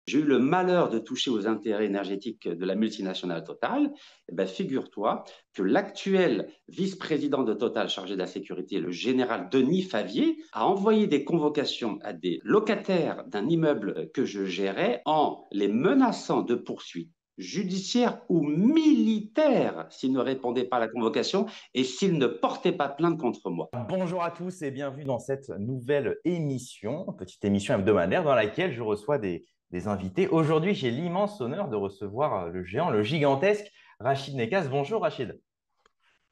J'ai eu le malheur de toucher aux intérêts énergétiques de la multinationale Total. Eh ben, figure-toi que l'actuel vice-président de Total chargé de la sécurité, le général Denis Favier, a envoyé des convocations à des locataires d'un immeuble que je gérais en les menaçant de poursuites judiciaires ou militaires s'ils ne répondaient pas à la convocation et s'ils ne portaient pas plainte contre moi. Bonjour à tous et bienvenue dans cette nouvelle émission, petite émission hebdomadaire dans laquelle je reçois des invités. Aujourd'hui, j'ai l'immense honneur de recevoir le géant, le gigantesque Rachid Nekaz. Bonjour Rachid.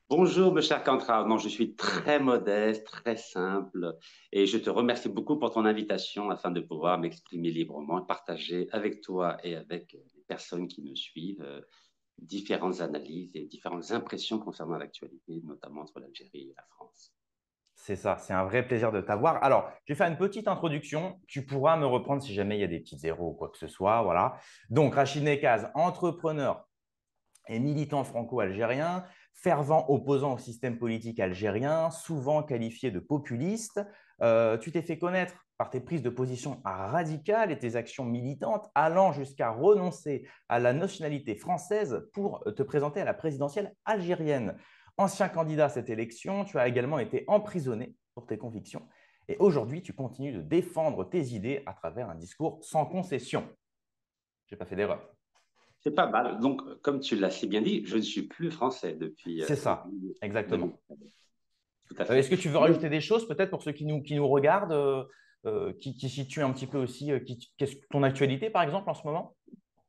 Bonjour, mon cher Cantra. Non, je suis très modeste, très simple, et je te remercie beaucoup pour ton invitation afin de pouvoir m'exprimer librement et partager avec toi et avec les personnes qui me suivent différentes analyses et différentes impressions concernant l'actualité, notamment entre l'Algérie et la France. C'est ça, c'est un vrai plaisir de t'avoir. Alors, je vais faire une petite introduction. Tu pourras me reprendre si jamais il y a des petits zéros ou quoi que ce soit. Voilà. Donc, Rachid Nekaz, entrepreneur et militant franco-algérien, fervent opposant au système politique algérien, souvent qualifié de populiste. Tu t'es fait connaître par tes prises de position radicales et tes actions militantes, allant jusqu'à renoncer à la nationalité française pour te présenter à la présidentielle algérienne. Ancien candidat à cette élection, tu as également été emprisonné pour tes convictions. Et aujourd'hui, tu continues de défendre tes idées à travers un discours sans concession. Je n'ai pas fait d'erreur. C'est pas mal. Donc, comme tu l'as si bien dit, je ne suis plus français depuis, C'est ça, depuis exactement. 2000. Tout à Est-ce fait. que tu veux Mais rajouter des choses peut-être pour ceux qui nous regardent, qui situent un petit peu aussi qu'est-ce ton actualité, par exemple, en ce moment?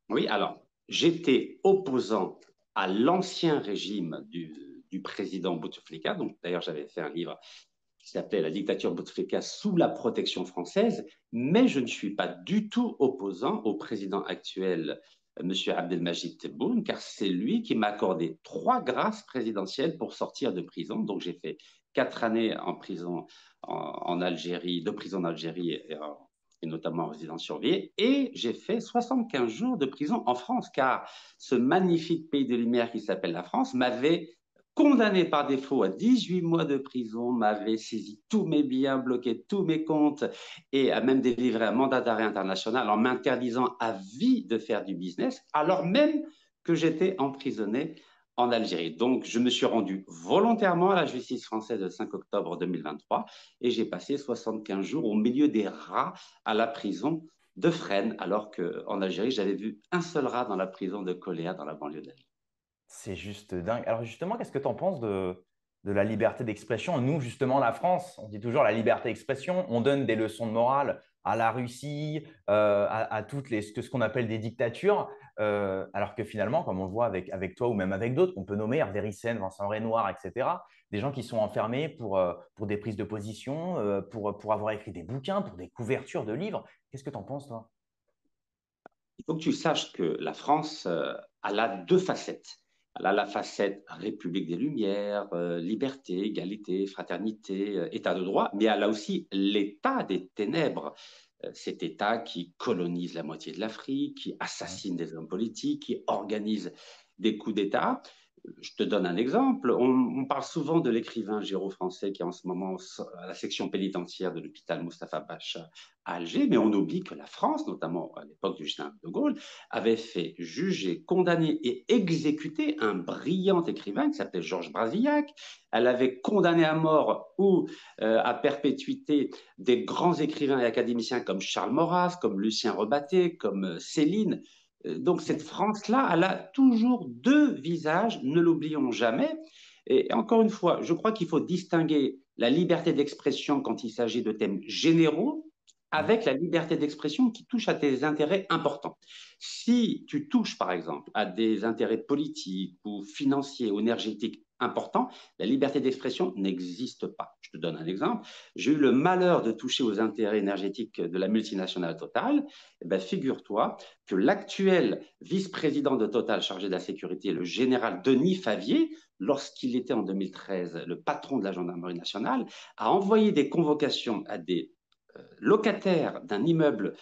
oui, alors, j'étais opposant à l'ancien régime du président Bouteflika. Donc, d'ailleurs, j'avais fait un livre qui s'appelait La dictature Bouteflika sous la protection française, mais je ne suis pas du tout opposant au président actuel, M. Abdelmajid Tebboune, car c'est lui qui m'a accordé 3 grâces présidentielles pour sortir de prison. Donc, j'ai fait 4 années en prison en Algérie, de prison en Algérie et notamment en résidence surveillée, et j'ai fait 75 jours de prison en France, car ce magnifique pays de lumière qui s'appelle la France m'avait condamné par défaut à 18 mois de prison, m'avait saisi tous mes biens, bloqué tous mes comptes et a même délivré un mandat d'arrêt international en m'interdisant à vie de faire du business, alors même que j'étais emprisonné en Algérie. Donc, je me suis rendu volontairement à la justice française le 5 octobre 2023 et j'ai passé 75 jours au milieu des rats à la prison de Fresnes, alors qu'en Algérie, j'avais vu un seul rat dans la prison de Coléa, dans la banlieue de la ville. C'est juste dingue. Alors justement, qu'est-ce que tu en penses de la liberté d'expression? Nous, justement, la France, on dit toujours la liberté d'expression, on donne des leçons de morale à la Russie, à toutes ce qu'on appelle des dictatures, alors que finalement, comme on le voit avec toi ou même avec d'autres, on peut nommer Hervé Ryssen, Vincent Renoir, etc., des gens qui sont enfermés pour des prises de position, pour avoir écrit des bouquins, pour des couvertures de livres. Qu'est-ce que tu en penses, toi? Il faut que tu saches que la France, elle a 2 facettes. Elle a la facette République des Lumières, liberté, égalité, fraternité, État de droit, mais elle a aussi l'État des ténèbres. Cet État qui colonise la moitié de l'Afrique, qui assassine des hommes politiques, qui organise des coups d'État. Je te donne un exemple. On parle souvent de l'écrivain géro-français qui est en ce moment à la section pénitentiaire de l'hôpital Mustapha Pacha à Alger, mais on oublie que la France, notamment à l'époque du général de Gaulle, avait fait juger, condamner et exécuter un brillant écrivain qui s'appelait Georges Brasillac. Elle avait condamné à mort ou à perpétuité des grands écrivains et académiciens comme Charles Maurras, comme Lucien Rebatté, comme Céline. Donc cette France-là, elle a toujours 2 visages, ne l'oublions jamais. Et encore une fois, je crois qu'il faut distinguer la liberté d'expression quand il s'agit de thèmes généraux avec la liberté d'expression qui touche à tes intérêts importants. Si tu touches, par exemple, à des intérêts politiques ou financiers ou énergétiques importants, la liberté d'expression n'existe pas. Je te donne un exemple. J'ai eu le malheur de toucher aux intérêts énergétiques de la multinationale Total. Eh ben, figure-toi que l'actuel vice-président de Total chargé de la sécurité, le général Denis Favier, lorsqu'il était en 2013 le patron de la gendarmerie nationale, a envoyé des convocations à des locataires d'un immeuble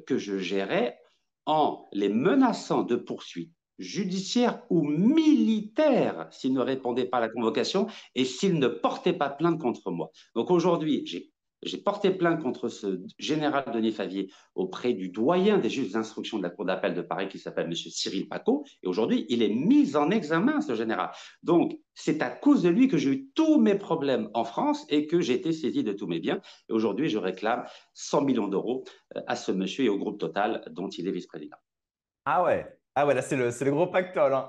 que je gérais en les menaçant de poursuites judiciaires ou militaires s'ils ne répondaient pas à la convocation et s'ils ne portaient pas plainte contre moi. Donc aujourd'hui, j'ai J'ai porté plainte contre ce général Denis Favier auprès du doyen des juges d'instruction de la Cour d'appel de Paris qui s'appelle M. Cyril Pacaud. Et aujourd'hui, il est mis en examen, ce général. Donc, c'est à cause de lui que j'ai eu tous mes problèmes en France et que j'ai été saisi de tous mes biens. Et aujourd'hui, je réclame 100 millions d'euros à ce monsieur et au groupe Total dont il est vice-président. Ah ouais, là, c'est le gros pactole, hein.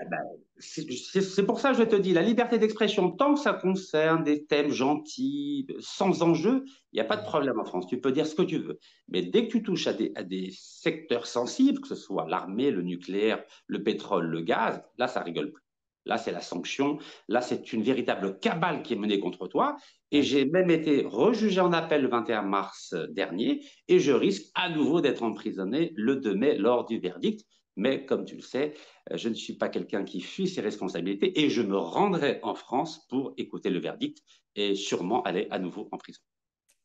Eh ben, c'est pour ça que je te dis, la liberté d'expression, tant que ça concerne des thèmes gentils, sans enjeu, il n'y a pas de problème en France. Tu peux dire ce que tu veux. Mais dès que tu touches à des secteurs sensibles, que ce soit l'armée, le nucléaire, le pétrole, le gaz, là, ça rigole plus. Là, c'est la sanction. Là, c'est une véritable cabale qui est menée contre toi. Et Ouais. j'ai même été rejugé en appel le 21 mars dernier. Et je risque à nouveau d'être emprisonné le 2 mai lors du verdict. Mais comme tu le sais, je ne suis pas quelqu'un qui fuit ses responsabilités et je me rendrai en France pour écouter le verdict et sûrement aller à nouveau en prison.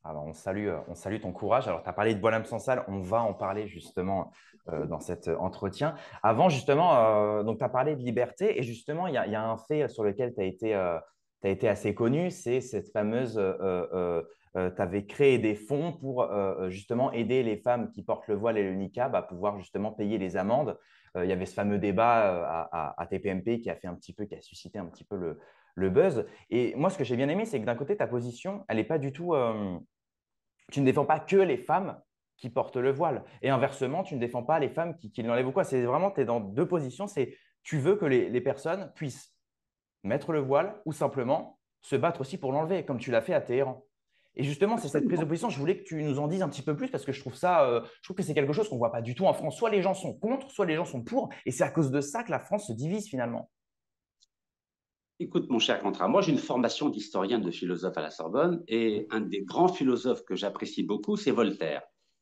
Alors, on salue ton courage. Alors, tu as parlé de Boilem Sansal, on va en parler justement dans cet entretien. Avant, justement, donc tu as parlé de liberté et justement, il y a un fait sur lequel t'as été assez connu, c'est cette fameuse, tu avais créé des fonds pour justement aider les femmes qui portent le voile et le niqab à pouvoir justement payer les amendes. Il y avait ce fameux débat à TPMP qui a fait un petit peu, qui a suscité un petit peu le buzz. Et moi, ce que j'ai bien aimé, c'est que d'un côté, ta position, elle n'est pas du tout. Tu ne défends pas que les femmes qui portent le voile. Et inversement, tu ne défends pas les femmes qui l'enlèvent ou quoi. C'est vraiment, tu es dans deux positions. C'est tu veux que les personnes puissent mettre le voile ou simplement se battre aussi pour l'enlever, comme tu l'as fait à Téhéran. Et justement, c'est cette prise de Absolument. position. Je voulais que tu nous en dises un petit peu plus parce que je trouve que c'est quelque chose qu'on ne voit pas du tout en France. Soit les gens sont contre, soit les gens sont pour. Et c'est à cause de ça que la France se divise finalement. Écoute, mon cher Contrat, moi j'ai une formation d'historien de philosophe à la Sorbonne et un des grands philosophes que j'apprécie beaucoup, c'est Voltaire.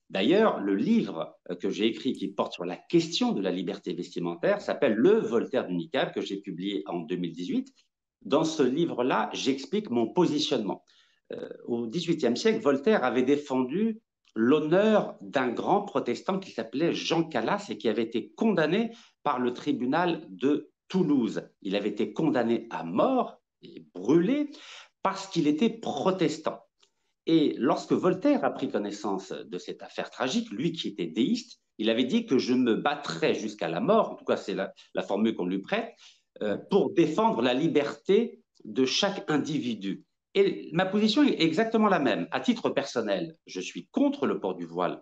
D'ailleurs, le livre que j'ai écrit qui porte sur la question de la liberté vestimentaire s'appelle Le Voltaire du niqab que j'ai publié en 2018. Dans ce livre-là, j'explique mon positionnement. Au XVIIIe siècle, Voltaire avait défendu l'honneur d'un grand protestant qui s'appelait Jean Calas et qui avait été condamné par le tribunal de Toulouse. Il avait été condamné à mort et brûlé parce qu'il était protestant. Et lorsque Voltaire a pris connaissance de cette affaire tragique, lui qui était déiste, il avait dit que je me battrais jusqu'à la mort, en tout cas c'est la formule qu'on lui prête, Ouais. pour défendre la liberté de chaque individu. Et ma position est exactement la même. À titre personnel, je suis contre le port du voile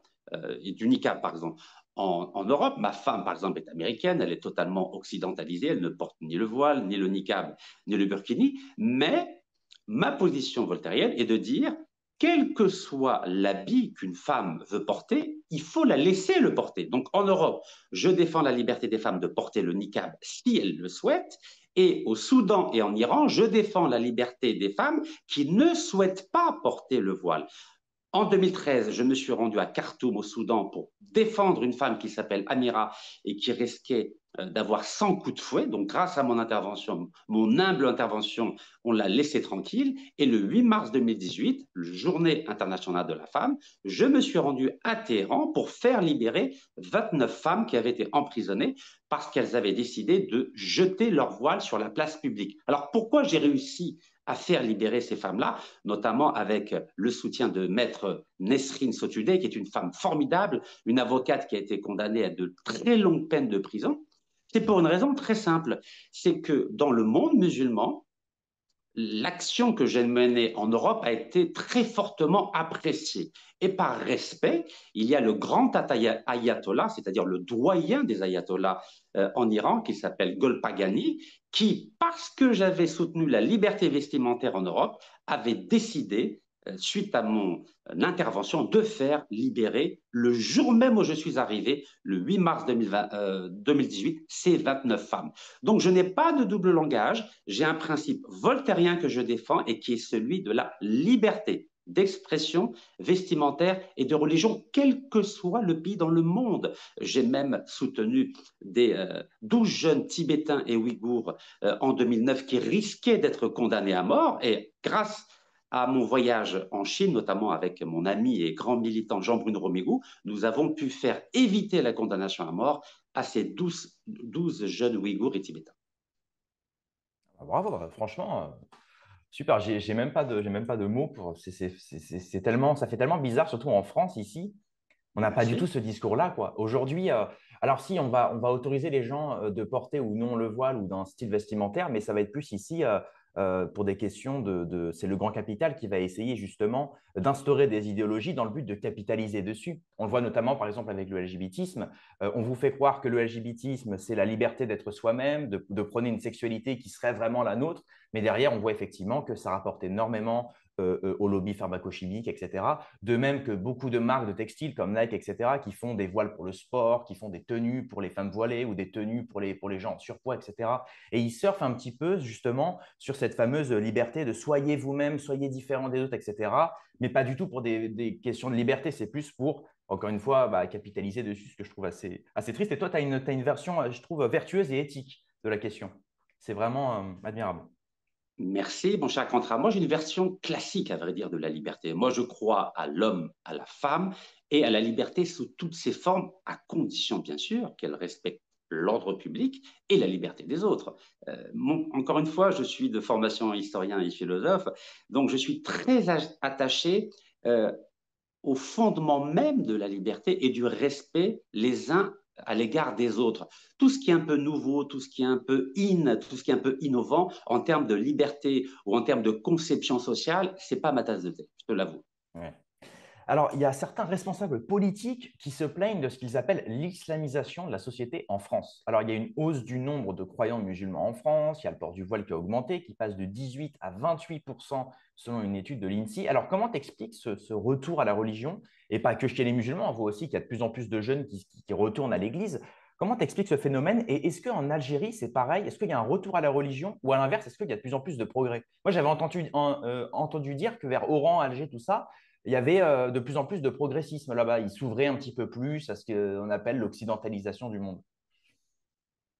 et du niqab, par exemple. En Europe, ma femme, par exemple, est américaine, elle est totalement occidentalisée, elle ne porte ni le voile, ni le niqab, ni le burkini, mais ma position voltairienne est de dire quel que soit l'habit qu'une femme veut porter, il faut la laisser le porter. Donc en Europe, je défends la liberté des femmes de porter le niqab si elles le souhaitent. Et au Soudan et en Iran, je défends la liberté des femmes qui ne souhaitent pas porter le voile. En 2013, je me suis rendu à Khartoum, au Soudan, pour défendre une femme qui s'appelle Amira et qui risquait d'avoir 100 coups de fouet. Donc, grâce à mon intervention, mon humble intervention, on l'a laissée tranquille. Et le 8 mars 2018, journée internationale de la femme, je me suis rendu à Téhéran pour faire libérer 29 femmes qui avaient été emprisonnées parce qu'elles avaient décidé de jeter leur voile sur la place publique. Alors, pourquoi j'ai réussi à faire libérer ces femmes-là, notamment avec le soutien de maître Nesrine Sotoudeh, qui est une femme formidable, une avocate qui a été condamnée à de très longues peines de prison. C'est pour une raison très simple, c'est que dans le monde musulman, l'action que j'ai menée en Europe a été très fortement appréciée. Et par respect, il y a le grand ayatollah, c'est-à-dire le doyen des ayatollahs en Iran, qui s'appelle Golpagani, qui, parce que j'avais soutenu la liberté vestimentaire en Europe, avait décidé, suite à mon intervention, de faire libérer, le jour même où je suis arrivé, le 8 mars 2018, ces 29 femmes. Donc, je n'ai pas de double langage. J'ai un principe voltairien que je défends et qui est celui de la liberté d'expression vestimentaire et de religion, quel que soit le pays dans le monde. J'ai même soutenu des 12 jeunes Tibétains et Ouïghours en 2009 qui risquaient d'être condamnés à mort. Et grâce à mon voyage en Chine, notamment avec mon ami et grand militant Jean-Bruno Romégou, nous avons pu faire éviter la condamnation à mort à ces 12 jeunes Ouïghours et Tibétains. Bravo, franchement, Super, j'ai même pas de mots pour. C'est tellement, ça fait tellement bizarre, surtout en France ici. On n'a pas du tout Merci. ce discours-là, quoi. Aujourd'hui, alors si on va autoriser les gens de porter ou non le voile ou d'un style vestimentaire, mais ça va être plus ici pour des questions c'est le grand capital qui va essayer justement d'instaurer des idéologies dans le but de capitaliser dessus. On le voit notamment, par exemple, avec le LGBTisme. On vous fait croire que le LGBTisme, c'est la liberté d'être soi-même, de prôner une sexualité qui serait vraiment la nôtre, mais derrière, on voit effectivement que ça rapporte énormément au lobby pharmacochimique, etc. De même que beaucoup de marques de textiles comme Nike, etc., qui font des voiles pour le sport, qui font des tenues pour les femmes voilées ou des tenues pour les gens en surpoids, etc. Et ils surfent un petit peu justement sur cette fameuse liberté de soyez vous-même, soyez différent des autres, etc. Mais pas du tout pour des questions de liberté, c'est plus pour, encore une fois, bah, capitaliser dessus, ce que je trouve assez triste. Et toi, tu as une version, je trouve, vertueuse et éthique de la question. C'est vraiment admirable. Merci, mon cher Contrat. Moi, j'ai une version classique, à vrai dire, de la liberté. Moi, je crois à l'homme, à la femme et à la liberté sous toutes ses formes, à condition, bien sûr, qu'elle respecte l'ordre public et la liberté des autres. Encore une fois, je suis de formation historien et philosophe, donc je suis très attaché euh, au fondement même de la liberté et du respect les uns à l'égard des autres. Tout ce qui est un peu nouveau, tout ce qui est un peu tout ce qui est un peu innovant en termes de liberté ou en termes de conception sociale, c'est pas ma tasse de thé, je te l'avoue. Ouais. Alors, il y a certains responsables politiques qui se plaignent de ce qu'ils appellent l'islamisation de la société en France. Alors, il y a une hausse du nombre de croyants musulmans en France, il y a le port du voile qui a augmenté, qui passe de 18 à 28 selon une étude de l'INSEE. Alors, comment t'expliques ce retour à la religion, et pas que chez les musulmans, on voit aussi qu'il y a de plus en plus de jeunes qui retournent à l'église. Comment t'expliques ce phénomène et est-ce qu'en Algérie, c'est pareil? Est-ce qu'il y a un retour à la religion ou à l'inverse, est-ce qu'il y a de plus en plus de progrès? Moi, j'avais entendu dire que vers Oran, Alger, tout ça, il y avait de plus en plus de progressisme là-bas. Ils s'ouvraient un petit peu plus à ce qu'on appelle l'occidentalisation du monde.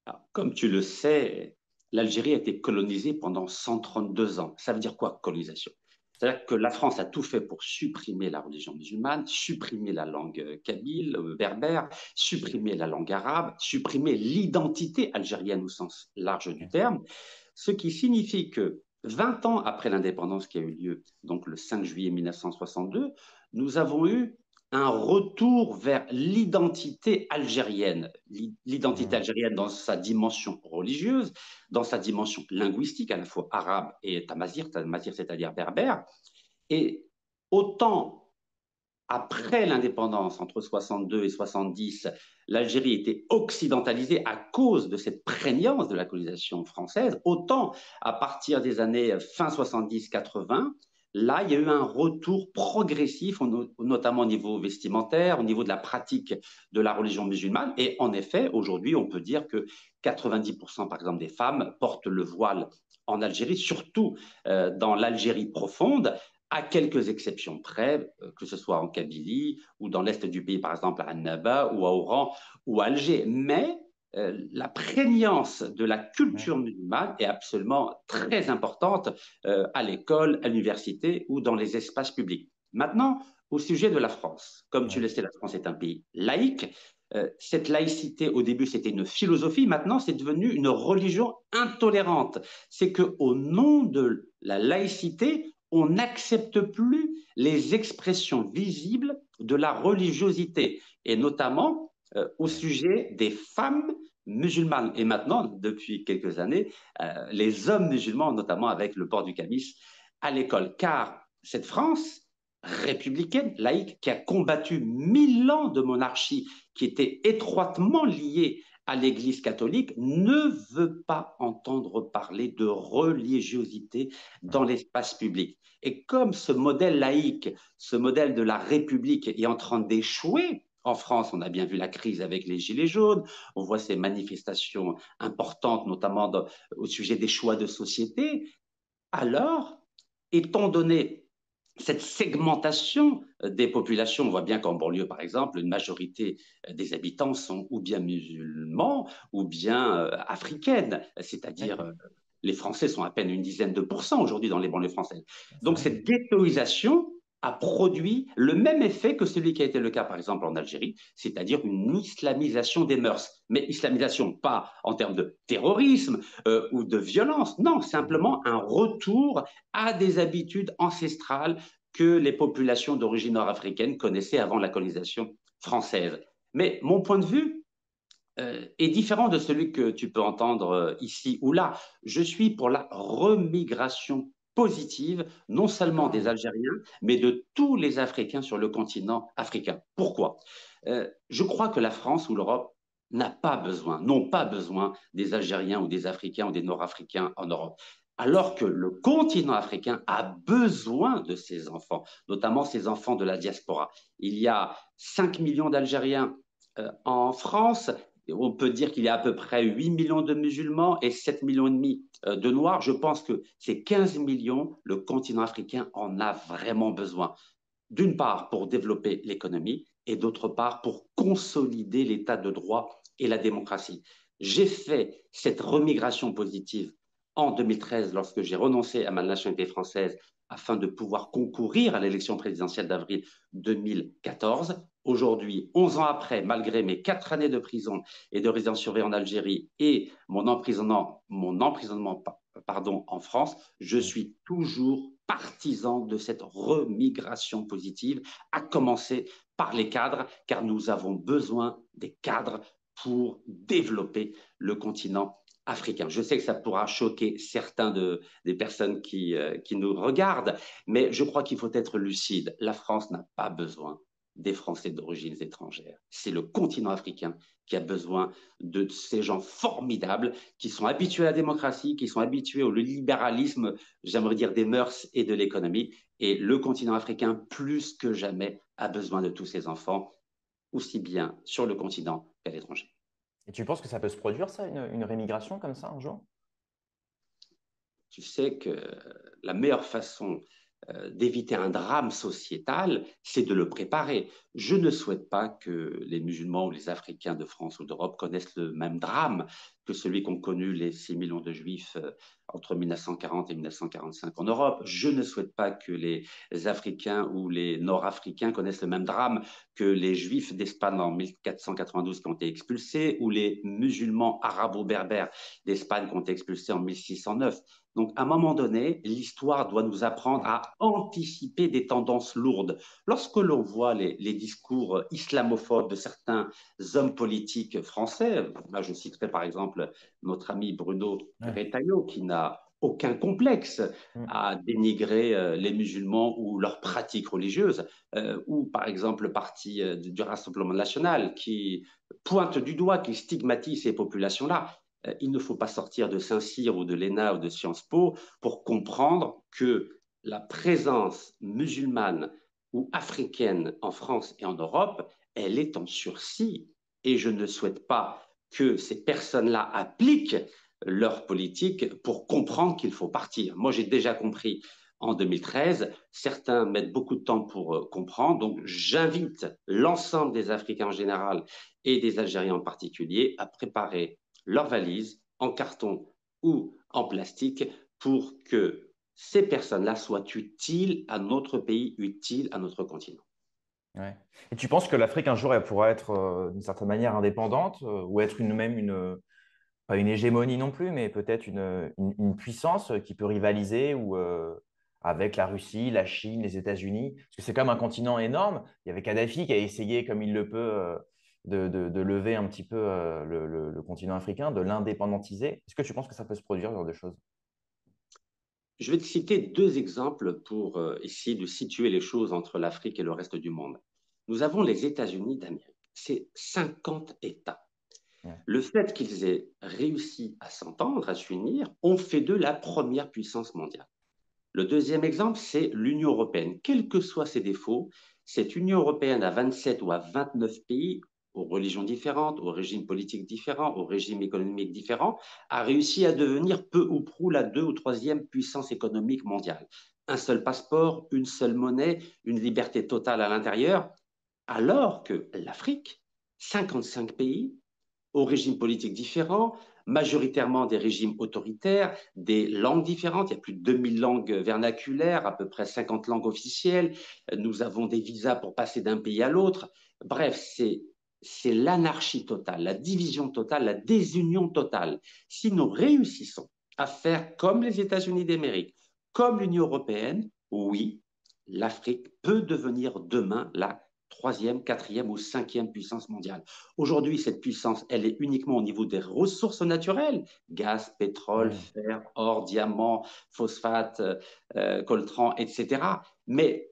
Alors, comme tu le sais, l'Algérie a été colonisée pendant 132 ans. Ça veut dire quoi, colonisation? C'est-à-dire que la France a tout fait pour supprimer la religion musulmane, supprimer la langue kabyle, berbère, supprimer la langue arabe, supprimer l'identité algérienne au sens large du terme, ce qui signifie que 20 ans après l'indépendance qui a eu lieu, donc le 5 juillet 1962, nous avons eu un retour vers l'identité algérienne. L'identité Mhm. algérienne dans sa dimension religieuse, dans sa dimension linguistique, à la fois arabe et tamazir c'est-à-dire berbère. Et autant après l'indépendance, entre 62 et 70, l'Algérie était occidentalisée à cause de cette prégnance de la colonisation française, autant à partir des années fin 70-80, là, il y a eu un retour progressif, notamment au niveau vestimentaire, au niveau de la pratique de la religion musulmane. Et en effet, aujourd'hui, on peut dire que 90%, par exemple, des femmes portent le voile en Algérie, surtout dans l'Algérie profonde, à quelques exceptions près, que ce soit en Kabylie ou dans l'est du pays, par exemple à Annaba ou à Oran ou à Alger. Mais la prégnance de la Ouais. culture musulmane est absolument très importante à l'école, à l'université ou dans les espaces publics. Maintenant, au sujet de la France, comme tu Ouais. le sais, la France est un pays laïque. Cette laïcité, au début, c'était une philosophie. Maintenant, c'est devenu une religion intolérante. C'est qu'au nom de la laïcité, on n'accepte plus les expressions visibles de la religiosité, et notamment au Ouais. sujet des femmes musulmanes. Et maintenant, depuis quelques années, les hommes musulmans, notamment avec le port du camis à l'école. Car cette France républicaine, laïque, qui a combattu 1000 ans de monarchie, qui était étroitement liée à l'Église catholique, ne veut pas entendre parler de religiosité dans Ouais. l'espace public. Et comme ce modèle laïque, ce modèle de la République est en train d'échouer, en France, on a bien vu la crise avec les Gilets jaunes, on voit ces manifestations importantes, notamment au sujet des choix de société. Alors, étant donné cette segmentation des populations, on voit bien qu'en banlieue, par exemple, une majorité des habitants sont ou bien musulmans ou bien africaines, c'est-à-dire D'accord. les Français sont à peine une dizaine de pourcents aujourd'hui dans les banlieues françaises. C'est Donc vrai. cette ghettoisation a produit le même effet que celui qui a été le cas, par exemple, en Algérie, c'est-à-dire une islamisation des mœurs. Mais islamisation, pas en termes de terrorisme ou de violence, non, simplement un retour à des habitudes ancestrales que les populations d'origine nord-africaine connaissaient avant la colonisation française. Mais mon point de vue est différent de celui que tu peux entendre ici ou là. Je suis pour la remigration positive, non seulement des D'accord. Algériens, mais de tous les Africains sur le continent africain. Pourquoi Je crois que la France ou l'Europe n'ont pas besoin des Algériens ou des Africains ou des Nord-Africains en Europe. Alors que le continent africain a besoin de ces enfants, notamment ces enfants de la diaspora. Il y a 5 millions d'Algériens en France. On peut dire qu'il y a à peu près 8 millions de musulmans et 7 millions et demi de noirs. Je pense que ces 15 millions, le continent africain en a vraiment besoin. D'une part, pour développer l'économie et d'autre part, pour consolider l'état de droit et la démocratie. J'ai fait cette remigration positive en 2013 lorsque j'ai renoncé à ma nationalité française afin de pouvoir concourir à l'élection présidentielle d'avril 2014. Aujourd'hui, 11 ans après, malgré mes 4 années de prison et de résidence surveillée en Algérie et mon emprisonnement en France, je suis toujours partisan de cette remigration positive, à commencer par les cadres, car nous avons besoin des cadres pour développer le continent africain. Je sais que ça pourra choquer des personnes qui nous regardent, mais je crois qu'il faut être lucide. La France n'a pas besoin des Français d'origine étrangère. C'est le continent africain qui a besoin de ces gens formidables qui sont habitués à la démocratie, qui sont habitués au libéralisme, j'aimerais dire des mœurs et de l'économie. Et le continent africain, plus que jamais, a besoin de tous ces enfants, aussi bien sur le continent qu'à l'étranger. Et tu penses que ça peut se produire, ça, une rémigration comme ça un jour? Tu sais que la meilleure façon d'éviter un drame sociétal, c'est de le préparer. Je ne souhaite pas que les musulmans ou les Africains de France ou d'Europe connaissent le même drame que celui qu'ont connu les 6 millions de Juifs entre 1940 et 1945 en Europe. Je ne souhaite pas que les Africains ou les Nord-Africains connaissent le même drame que les Juifs d'Espagne en 1492 qui ont été expulsés ou les musulmans arabo-berbères d'Espagne qui ont été expulsés en 1609. Donc, à un moment donné, l'histoire doit nous apprendre à anticiper des tendances lourdes. Lorsque l'on voit les discours islamophobes de certains hommes politiques français, là je citerai par exemple notre ami Bruno Ouais. Retailleau, qui n'a aucun complexe Mm. à dénigrer les musulmans ou leurs pratiques religieuses, ou par exemple le parti du Rassemblement national qui pointe du doigt, qui stigmatise ces populations-là. Il ne faut pas sortir de Saint-Cyr ou de l'ENA ou de Sciences Po pour comprendre que la présence musulmane ou africaine en France et en Europe, elle est en sursis. Et je ne souhaite pas que ces personnes-là appliquent leur politique pour comprendre qu'il faut partir. Moi, j'ai déjà compris en 2013. Certains mettent beaucoup de temps pour comprendre. Donc, j'invite l'ensemble des Africains en général et des Algériens en particulier à préparer leurs valises en carton ou en plastique pour que ces personnes-là soient utiles à notre pays, utiles à notre continent. Ouais. Et tu penses que l'Afrique un jour elle pourra être d'une certaine manière indépendante ou être même pas une hégémonie non plus, mais peut-être une puissance qui peut rivaliser ou avec la Russie, la Chine, les États-Unis? Parce que c'est comme un continent énorme. Il y avait Kadhafi qui a essayé comme il le peut de lever un petit peu le continent africain, de l'indépendantiser. Est-ce que tu penses que ça peut se produire, ce genre de choses? Je vais te citer deux exemples pour essayer de situer les choses entre l'Afrique et le reste du monde. Nous avons les États-Unis d'Amérique. C'est 50 États. Ouais. Le fait qu'ils aient réussi à s'entendre, à s'unir, ont fait d'eux la première puissance mondiale. Le deuxième exemple, c'est l'Union européenne. Quels que soient ses défauts, cette Union européenne à 27 ou à 29 pays, aux religions différentes, aux régimes politiques différents, aux régimes économiques différents, a réussi à devenir peu ou prou la deux ou troisième puissance économique mondiale. Un seul passeport, une seule monnaie, une liberté totale à l'intérieur, alors que l'Afrique, 55 pays, aux régimes politiques différents, majoritairement des régimes autoritaires, des langues différentes. Il y a plus de 2000 langues vernaculaires, à peu près 50 langues officielles. Nous avons des visas pour passer d'un pays à l'autre. Bref, c'est l'anarchie totale, la division totale, la désunion totale. Si nous réussissons à faire comme les États-Unis d'Amérique, comme l'Union européenne, oui, l'Afrique peut devenir demain la troisième, quatrième ou cinquième puissance mondiale. Aujourd'hui, cette puissance, elle est uniquement au niveau des ressources naturelles, gaz, pétrole, Ouais. fer, or, diamant, phosphate, coltan, etc. Mais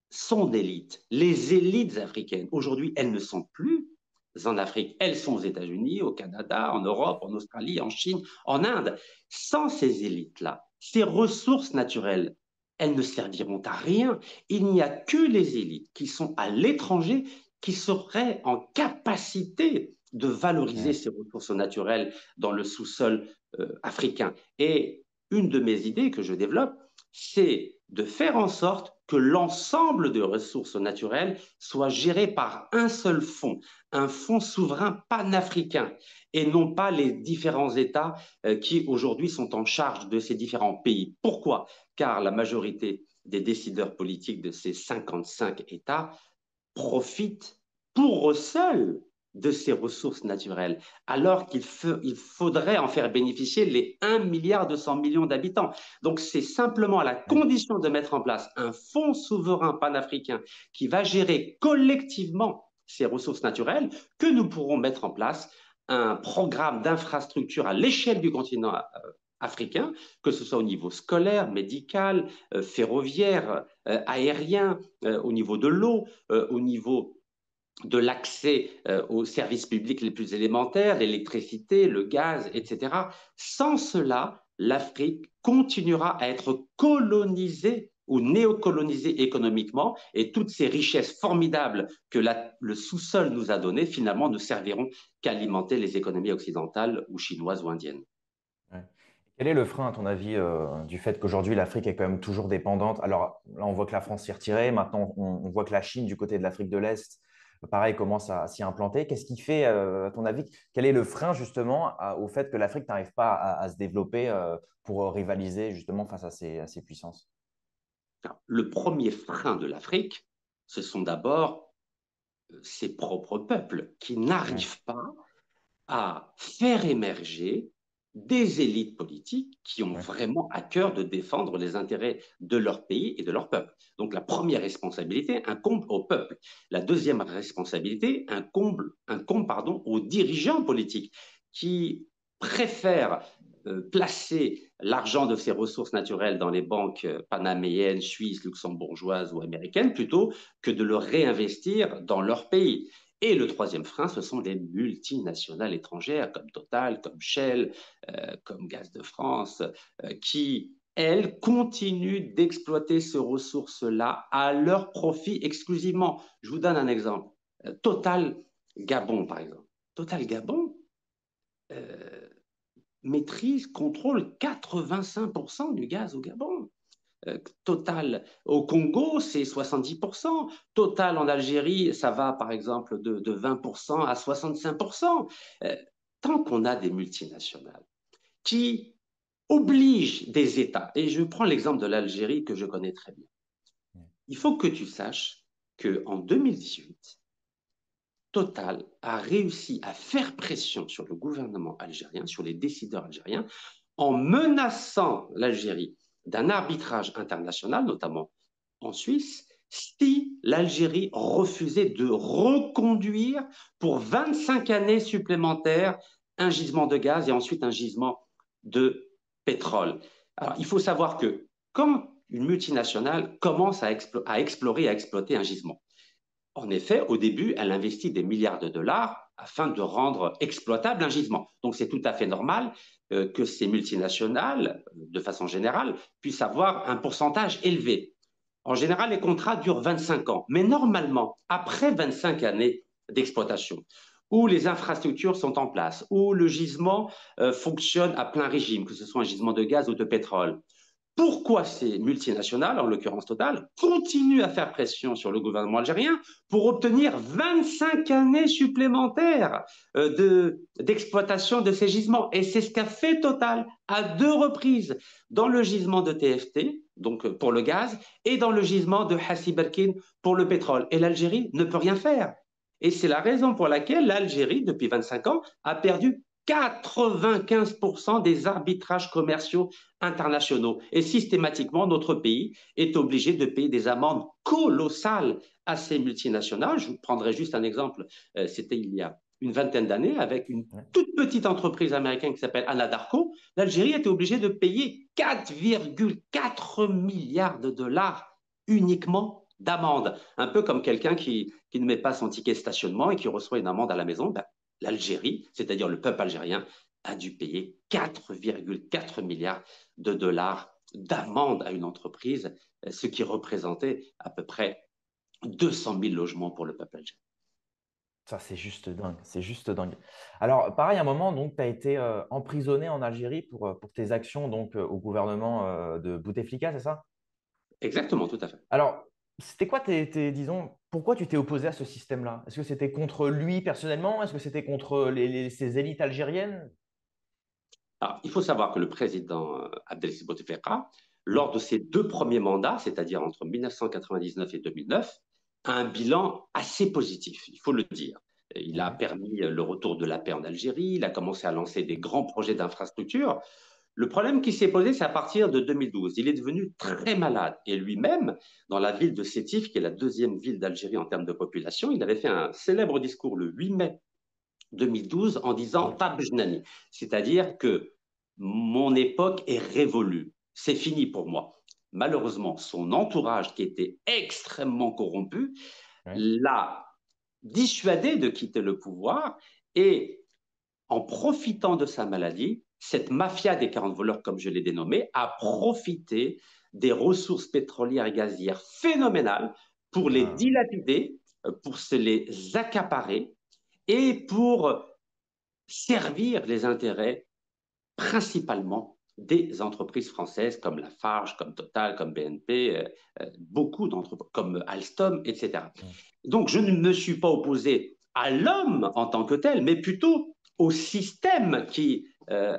son élite, les élites africaines, aujourd'hui, elles ne sont plus en Afrique, elles sont aux États-Unis, au Canada, en Europe, en Australie, en Chine, en Inde. Sans ces élites-là, ces ressources naturelles, elles ne serviront à rien. Il n'y a que les élites qui sont à l'étranger qui seraient en capacité de valoriser Ouais. ces ressources naturelles dans le sous-sol africain. Et une de mes idées que je développe, c'est de faire en sorte que l'ensemble des ressources naturelles soit géré par un seul fonds, un fonds souverain panafricain, et non pas les différents États qui aujourd'hui sont en charge de ces différents pays. Pourquoi? Car la majorité des décideurs politiques de ces 55 États profitent pour eux seuls de ces ressources naturelles, alors il faudrait en faire bénéficier les 1,2 milliard d'habitants. Donc c'est simplement à la Ouais. condition de mettre en place un fonds souverain panafricain qui va gérer collectivement ces ressources naturelles que nous pourrons mettre en place un programme d'infrastructure à l'échelle du continent africain, que ce soit au niveau scolaire, médical, ferroviaire, aérien, au niveau de l'eau, au niveau de l'accès aux services publics les plus élémentaires, l'électricité, le gaz, etc. Sans cela, l'Afrique continuera à être colonisée ou néocolonisée économiquement et toutes ces richesses formidables que le sous-sol nous a données, finalement, ne serviront qu'à alimenter les économies occidentales ou chinoises ou indiennes. Ouais. Quel est le frein, à ton avis, du fait qu'aujourd'hui l'Afrique est quand même toujours dépendante? Alors là, on voit que la France s'y retirait. Maintenant, on voit que la Chine, du côté de l'Afrique de l'Est, pareil, commence à s'y implanter. Qu'est-ce qui fait, à ton avis, quel est le frein justement au fait que l'Afrique n'arrive pas à se développer pour rivaliser justement face à ces puissances? Le premier frein de l'Afrique, ce sont d'abord ses propres peuples qui Ouais. n'arrivent pas à faire émerger des élites politiques qui ont Ouais. vraiment à cœur de défendre les intérêts de leur pays et de leur peuple. Donc la première responsabilité incombe au peuple. La deuxième responsabilité incombe aux dirigeants politiques qui préfèrent placer l'argent de ces ressources naturelles dans les banques panaméennes, suisses, luxembourgeoises ou américaines plutôt que de le réinvestir dans leur pays. Et le troisième frein, ce sont les multinationales étrangères comme Total, comme Shell, comme Gaz de France, qui, elles, continuent d'exploiter ces ressources-là à leur profit exclusivement. Je vous donne un exemple. Total Gabon, par exemple. Total Gabon euh, maîtrise, contrôle 85% du gaz au Gabon. Total au Congo, c'est 70%. Total en Algérie, ça va par exemple de 20% à 65%. Euh, Tant qu'on a des multinationales qui obligent des États, et je prends l'exemple de l'Algérie que je connais très bien, il faut que tu saches qu'en 2018, Total a réussi à faire pression sur le gouvernement algérien, sur les décideurs algériens, en menaçant l'Algérie d'un arbitrage international, notamment en Suisse, si l'Algérie refusait de reconduire pour 25 années supplémentaires un gisement de gaz et ensuite un gisement de pétrole. Alors, il faut savoir que quand une multinationale commence à explorer, à exploiter un gisement, en effet, au début, elle investit des milliards de dollars afin de rendre exploitable un gisement. Donc, c'est tout à fait normal que ces multinationales, de façon générale, puissent avoir un pourcentage élevé. En général, les contrats durent 25 ans, mais normalement, après 25 années d'exploitation, où les infrastructures sont en place, où le gisement fonctionne à plein régime, que ce soit un gisement de gaz ou de pétrole, pourquoi ces multinationales, en l'occurrence Total, continuent à faire pression sur le gouvernement algérien pour obtenir 25 années supplémentaires d'exploitation de ces gisements. Et c'est ce qu'a fait Total à 2 reprises, dans le gisement de TFT, donc pour le gaz, et dans le gisement de Hassi Berkine pour le pétrole. Et l'Algérie ne peut rien faire. Et c'est la raison pour laquelle l'Algérie, depuis 25 ans, a perdu 95% des arbitrages commerciaux internationaux. Et systématiquement, notre pays est obligé de payer des amendes colossales à ces multinationales. Je vous prendrai juste un exemple. C'était il y a une vingtaine d'années avec une toute petite entreprise américaine qui s'appelle Anadarko. L'Algérie était obligée de payer 4,4 milliards de dollars uniquement d'amende. Un peu comme quelqu'un qui ne met pas son ticket de stationnement et qui reçoit une amende à la maison. Ben, l'Algérie, c'est-à-dire le peuple algérien, a dû payer 4,4 milliards de dollars d'amende à une entreprise, ce qui représentait à peu près 200 000 logements pour le peuple algérien. Ça, c'est juste dingue. C'est juste dingue. Alors, pareil, à un moment, donc, tu as été emprisonné en Algérie pour tes actions donc, au gouvernement de Bouteflika, c'est ça? Exactement, tout à fait. Alors, c'était quoi disons, pourquoi tu t'es opposé à ce système-là? Est-ce que c'était contre lui personnellement? Est-ce que c'était contre ces élites algériennes? Alors, il faut savoir que le président Abdelaziz Bouteflika, Ouais. lors de ses 2 premiers mandats, c'est-à-dire entre 1999 et 2009, a un bilan assez positif, il faut le dire. Il a Ok. permis le retour de la paix en Algérie, il a commencé à lancer des grands projets d'infrastructure. Le problème qui s'est posé, c'est à partir de 2012. Il est devenu très malade et lui-même, dans la ville de Sétif, qui est la deuxième ville d'Algérie en termes de population, il avait fait un célèbre discours le 8 mai 2012 en disant Tabjnani, c'est-à-dire que mon époque est révolue, c'est fini pour moi. Malheureusement, son entourage, qui était extrêmement corrompu, Ouais. l'a dissuadé de quitter le pouvoir et en profitant de sa maladie, cette mafia des 40 voleurs, comme je l'ai dénommé, a profité des ressources pétrolières et gazières phénoménales pour les Ah. dilapider, pour se les accaparer et pour servir les intérêts principalement des entreprises françaises comme Lafarge, comme Total, comme BNP, beaucoup d'entreprises comme Alstom, etc. Mm. Donc, je ne me suis pas opposé à l'homme en tant que tel, mais plutôt au système qui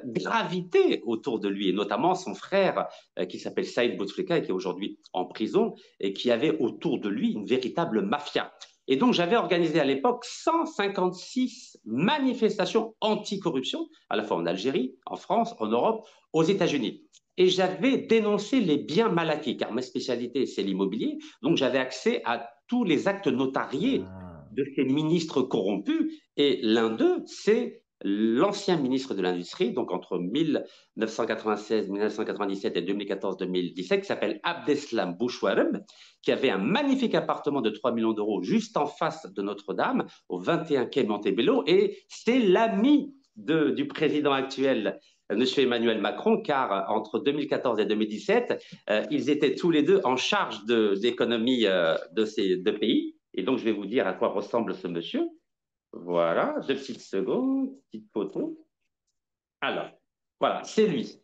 gravitait autour de lui, et notamment son frère qui s'appelle Saïd Bouteflika et qui est aujourd'hui en prison et qui avait autour de lui une véritable mafia. Et donc, j'avais organisé à l'époque 156 manifestations anticorruption, à la fois en Algérie, en France, en Europe, aux États-Unis. Et j'avais dénoncé les biens mal acquis, car ma spécialité, c'est l'immobilier. Donc, j'avais accès à tous les actes notariés Ah. de ces ministres corrompus. Et l'un d'eux, c'est l'ancien ministre de l'Industrie, donc entre 1996, 1997 et 2014-2017, qui s'appelle Abdeslam Bouchouareb, qui avait un magnifique appartement de 3 millions d'euros juste en face de Notre-Dame, au 21 quai Montebello. Et c'est l'ami du président actuel, M. Emmanuel Macron, car entre 2014 et 2017, ils étaient tous les deux en charge de l'économie de ces 2 pays. Et donc, je vais vous dire à quoi ressemble ce monsieur. Voilà, 2 petites secondes, petite photo. Alors, voilà, c'est lui.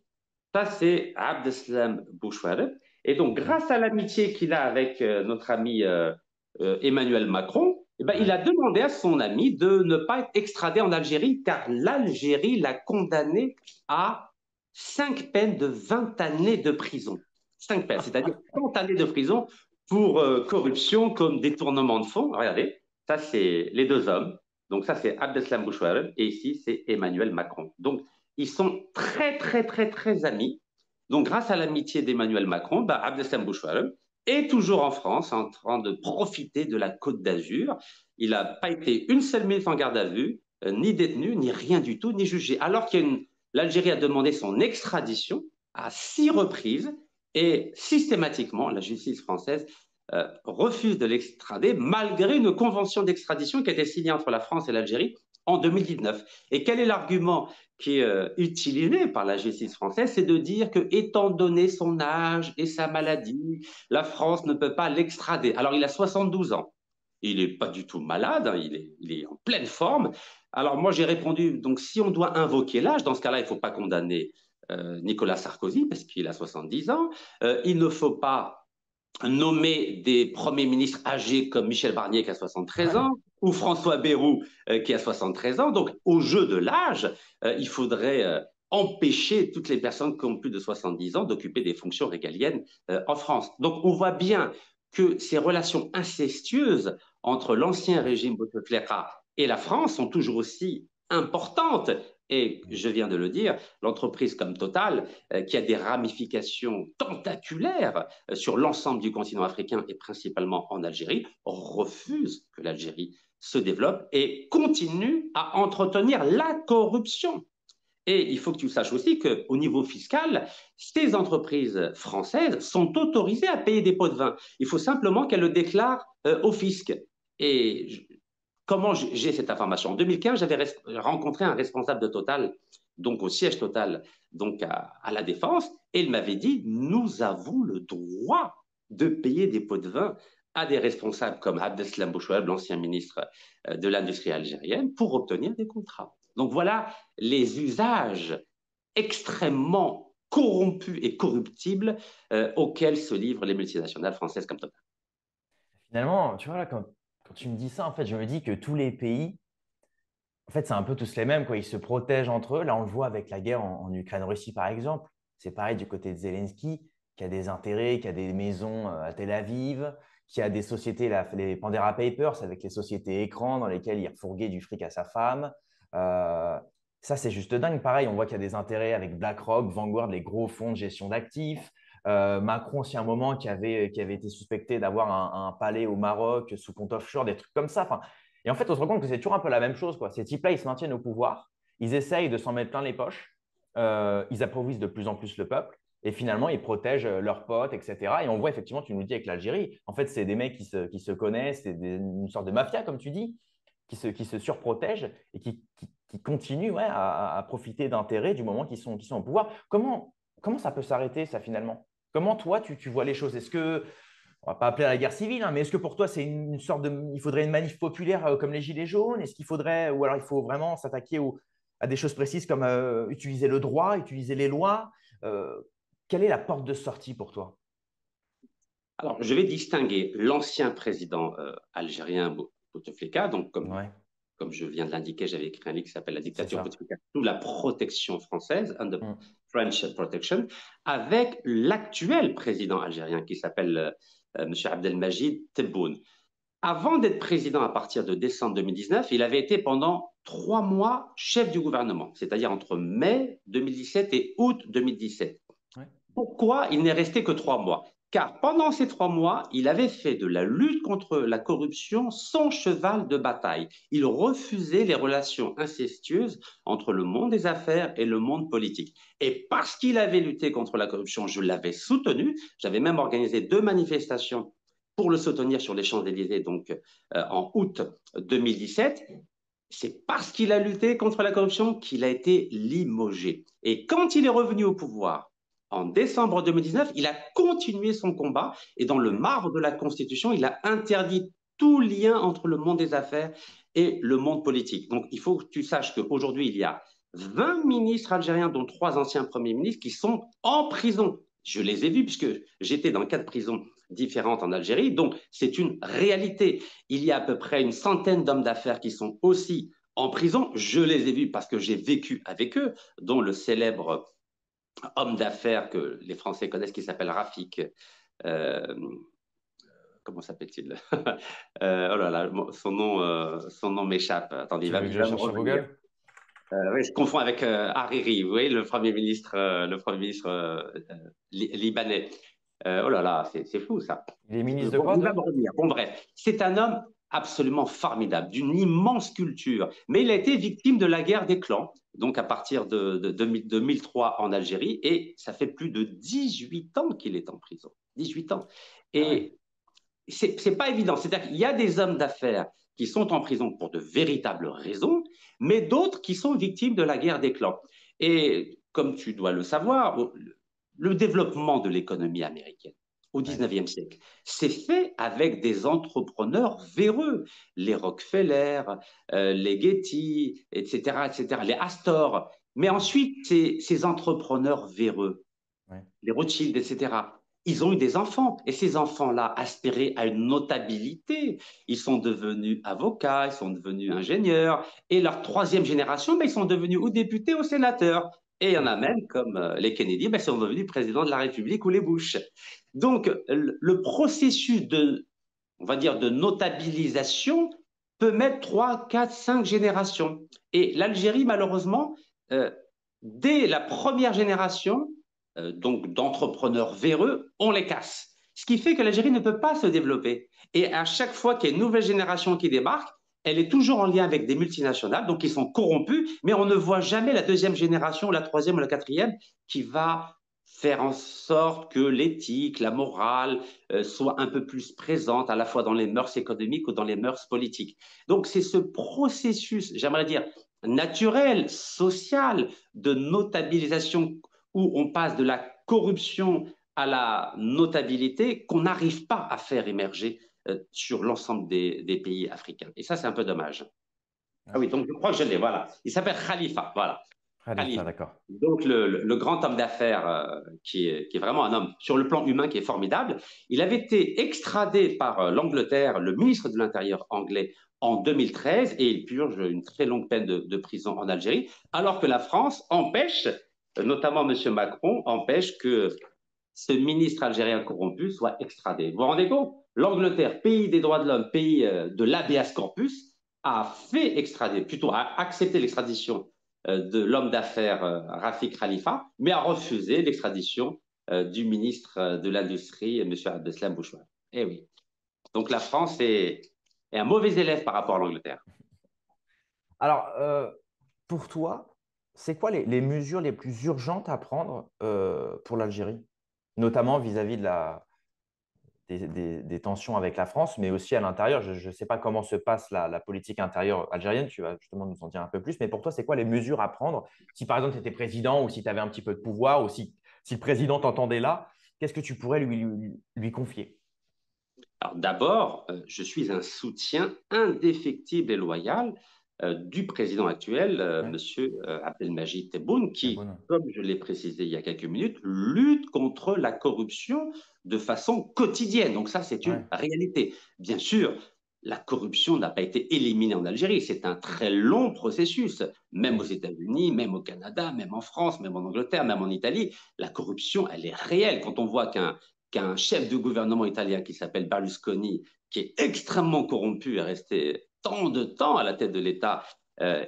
Ça, c'est Abdeslam Bouchouareb. Et donc, Ok. grâce à l'amitié qu'il a avec notre ami Emmanuel Macron, eh ben, il Ouais. a demandé à son ami de ne pas être extradé en Algérie, car l'Algérie l'a condamné à 5 peines de 20 années de prison. 5 peines, c'est-à-dire 30 années de prison pour corruption comme détournement de fonds. Regardez, ça, c'est les 2 hommes. Donc, ça, c'est Abdeslam Bouchouareb et ici, c'est Emmanuel Macron. Donc, ils sont très, très, très, très amis. Donc, grâce à l'amitié d'Emmanuel Macron, bah, Abdeslam Bouchouareb est toujours en France en train de profiter de la Côte d'Azur. Il n'a pas été une seule minute en garde à vue, ni détenu, ni rien du tout, ni jugé. Alors que l'Algérie a demandé son extradition à 6 reprises et systématiquement, la justice française refuse de l'extrader malgré une convention d'extradition qui a été signée entre la France et l'Algérie en 2019. Et quel est l'argument qui est utilisé par la justice française? C'est de dire que, étant donné son âge et sa maladie, la France ne peut pas l'extrader. Alors, il a 72 ans. Il n'est pas du tout malade, hein, il est en pleine forme. Alors, moi, j'ai répondu, donc, si on doit invoquer l'âge, dans ce cas-là, il ne faut pas condamner Nicolas Sarkozy, parce qu'il a 70 ans. Il ne faut pas nommer des premiers ministres âgés comme Michel Barnier qui a 73 Ouais. ans ou François Bayrou qui a 73 ans. Donc, au jeu de l'âge, il faudrait empêcher toutes les personnes qui ont plus de 70 ans d'occuper des fonctions régaliennes en France. Donc, on voit bien que ces relations incestueuses entre l'ancien régime Bouteflika et la France sont toujours aussi importantes. Et je viens de le dire, l'entreprise comme Total, qui a des ramifications tentaculaires sur l'ensemble du continent africain et principalement en Algérie, refuse que l'Algérie se développe et continue à entretenir la corruption. Et il faut que tu saches aussi qu'au niveau fiscal, ces entreprises françaises sont autorisées à payer des pots de vin. Il faut simplement qu'elles le déclarent au fisc. Et comment j'ai cette information? En 2015, j'avais rencontré un responsable de Total, donc au siège Total, donc à la Défense, et il m'avait dit, nous avons le droit de payer des pots de vin à des responsables comme Abdeslam Bouchoueb, l'ancien ministre de l'industrie algérienne, pour obtenir des contrats. Donc voilà les usages extrêmement corrompus et corruptibles auxquels se livrent les multinationales françaises comme Total. Finalement, tu vois, là, quand tu me dis ça, en fait, je me dis que tous les pays, en fait, c'est un peu tous les mêmes, quoi. Ils se protègent entre eux. Là, on le voit avec la guerre en Ukraine-Russie, par exemple. C'est pareil du côté de Zelensky, qui a des intérêts, qui a des maisons à Tel Aviv, qui a des sociétés, les Pandora Papers, avec les sociétés écrans dans lesquelles il refourguait du fric à sa femme. Euh, Ça, c'est juste dingue. Pareil, on voit qu'il y a des intérêts avec BlackRock, Vanguard, les gros fonds de gestion d'actifs. Macron, aussi, un moment, qui avait été suspecté d'avoir un palais au Maroc sous compte offshore, des trucs comme ça. Enfin, et en fait, on se rend compte que c'est toujours un peu la même chose, quoi. Ces types-là, ils se maintiennent au pouvoir, ils essayent de s'en mettre plein les poches, ils appauvrissent de plus en plus le peuple, et finalement, ils protègent leurs potes, etc. Et on voit effectivement, tu nous le dis avec l'Algérie, en fait, c'est des mecs qui se connaissent, c'est une sorte de mafia, comme tu dis, qui se surprotègent et qui continuent ouais, à profiter d'intérêts du moment qu'ils sont au pouvoir. Comment ça peut s'arrêter, ça, finalement? Comment, toi, tu vois les choses? Est-ce que on va pas appeler à la guerre civile, hein, mais est-ce que pour toi, c'est une sorte de, il faudrait une manif populaire comme les Gilets jaunes? Est-ce qu'il faudrait, ou alors il faut vraiment s'attaquer à des choses précises comme utiliser le droit, utiliser les lois? Euh, Quelle est la porte de sortie pour toi? Alors, je vais distinguer l'ancien président algérien Bouteflika, donc Ouais, comme je viens de l'indiquer, j'avais écrit un livre qui s'appelle La c'est dictature ça. Bouteflika sous la protection française, under Mm. French protection, avec l'actuel président algérien qui s'appelle M. Abdelmajid Tebboune. Avant d'être président à partir de décembre 2019, il avait été pendant 3 mois chef du gouvernement, c'est-à-dire entre mai 2017 et août 2017. Ouais. Pourquoi il n'est resté que 3 mois? Car pendant ces 3 mois, il avait fait de la lutte contre la corruption son cheval de bataille. Il refusait les relations incestueuses entre le monde des affaires et le monde politique. Et parce qu'il avait lutté contre la corruption, je l'avais soutenu. J'avais même organisé 2 manifestations pour le soutenir sur les Champs-Élysées, donc en août 2017. C'est parce qu'il a lutté contre la corruption qu'il a été limogé. Et quand il est revenu au pouvoir, en décembre 2019, il a continué son combat et dans le Ok. marbre de la Constitution, il a interdit tout lien entre le monde des affaires et le monde politique. Donc, il faut que tu saches qu'aujourd'hui, il y a 20 ministres algériens, dont 3 anciens premiers ministres, qui sont en prison. Je les ai vus puisque j'étais dans 4 prisons différentes en Algérie. Donc, c'est une réalité. Il y a à peu près une centaine d'hommes d'affaires qui sont aussi en prison. Je les ai vus parce que j'ai vécu avec eux, dont le célèbre homme d'affaires que les Français connaissent qui s'appelle Rafik. Euh, Comment s'appelle-t-il? Oh là là, son nom m'échappe. Attendez, il Tu va, veux que il j'aille va me chercher sur revenir. Google? Oui, je confonds avec Hariri, vous voyez, le premier ministre libanais. Oh là là, c'est fou ça. Il est ministre de Bon, quoi, il va me toi? revenir. Bon, bref, c'est un homme absolument formidable, d'une immense culture. Mais il a été victime de la guerre des clans, donc à partir de 2003 en Algérie, et ça fait plus de 18 ans qu'il est en prison. 18 ans. Ah ouais. Et c'est pas évident. C'est-à-dire qu'il y a des hommes d'affaires qui sont en prison pour de véritables raisons, mais d'autres qui sont victimes de la guerre des clans. Et comme tu dois le savoir, le développement de l'économie américaine au Ouais. 19e siècle s'est fait avec des entrepreneurs véreux, les Rockefeller, les Getty, etc., etc., les Astor. Mais ensuite, ces entrepreneurs véreux, Ouais. les Rothschild, etc., ils ont eu des enfants. Et ces enfants-là aspiraient à une notabilité. Ils sont devenus avocats, ils sont devenus ingénieurs. Et leur troisième génération, ben, ils sont devenus ou députés ou sénateurs. Et il y en a même, comme les Kennedy, ben, ils sont devenus présidents de la République ou les Bush. Donc, le processus de, on va dire, de notabilisation peut mettre 3, 4, 5 générations. Et l'Algérie, malheureusement, euh, dès la première génération, donc d'entrepreneurs véreux, on les casse. Ce qui fait que l'Algérie ne peut pas se développer. Et à chaque fois qu'il y a une nouvelle génération qui débarque, elle est toujours en lien avec des multinationales, donc ils sont corrompus, mais on ne voit jamais la deuxième génération, la troisième ou la quatrième qui va faire en sorte que l'éthique, la morale soit un peu plus présente à la fois dans les mœurs économiques ou dans les mœurs politiques. Donc c'est ce processus, j'aimerais dire, naturel, social, de notabilisation où on passe de la corruption à la notabilité qu'on n'arrive pas à faire émerger sur l'ensemble des pays africains. Et ça, c'est un peu dommage. Ah Ouais. oui, donc je crois que je l'ai, voilà. Il s'appelle Khalifa, voilà. Khalifa, Khalifa. d'accord. Donc le grand homme d'affaires qui est vraiment un homme sur le plan humain qui est formidable, il avait été extradé par l'Angleterre, le ministre de l'Intérieur anglais, en 2013 et il purge une très longue peine de prison en Algérie, alors que la France empêche, notamment M. Macron, empêche que ce ministre algérien corrompu soit extradé. Vous vous rendez compte? L'Angleterre, pays des droits de l'homme, pays de l'habeas corpus, a fait extrader, plutôt a accepté l'extradition de l'homme d'affaires Rafik Khalifa, mais a refusé l'extradition du ministre de l'Industrie, M. Abdeslam Bouchouar. Eh oui. Donc la France est un mauvais élève par rapport à l'Angleterre. Alors, pour toi, c'est quoi les mesures les plus urgentes à prendre pour l'Algérie, notamment vis-à-vis des tensions avec la France, mais aussi à l'intérieur? Je ne sais pas comment se passe la politique intérieure algérienne, tu vas justement nous en dire un peu plus, mais pour toi, c'est quoi les mesures à prendre si par exemple tu étais président ou si tu avais un petit peu de pouvoir ou si le président t'entendait là, qu'est-ce que tu pourrais lui confier? Alors d'abord, je suis un soutien indéfectible et loyal du président actuel, Ouais, Monsieur Abdelmajid Tebboune, c'est qui, bon. comme je l'ai précisé il y a quelques minutes, lutte contre la corruption de façon quotidienne. Donc ça, c'est une Ouais, réalité. Bien sûr, la corruption n'a pas été éliminée en Algérie. C'est un très long processus, même aux oui, États-Unis, même au Canada, même en France, même en Angleterre, même en Italie. La corruption, elle est réelle. Quand on voit qu'un chef de gouvernement italien qui s'appelle Berlusconi, qui est extrêmement corrompu, est resté tant de temps à la tête de l'État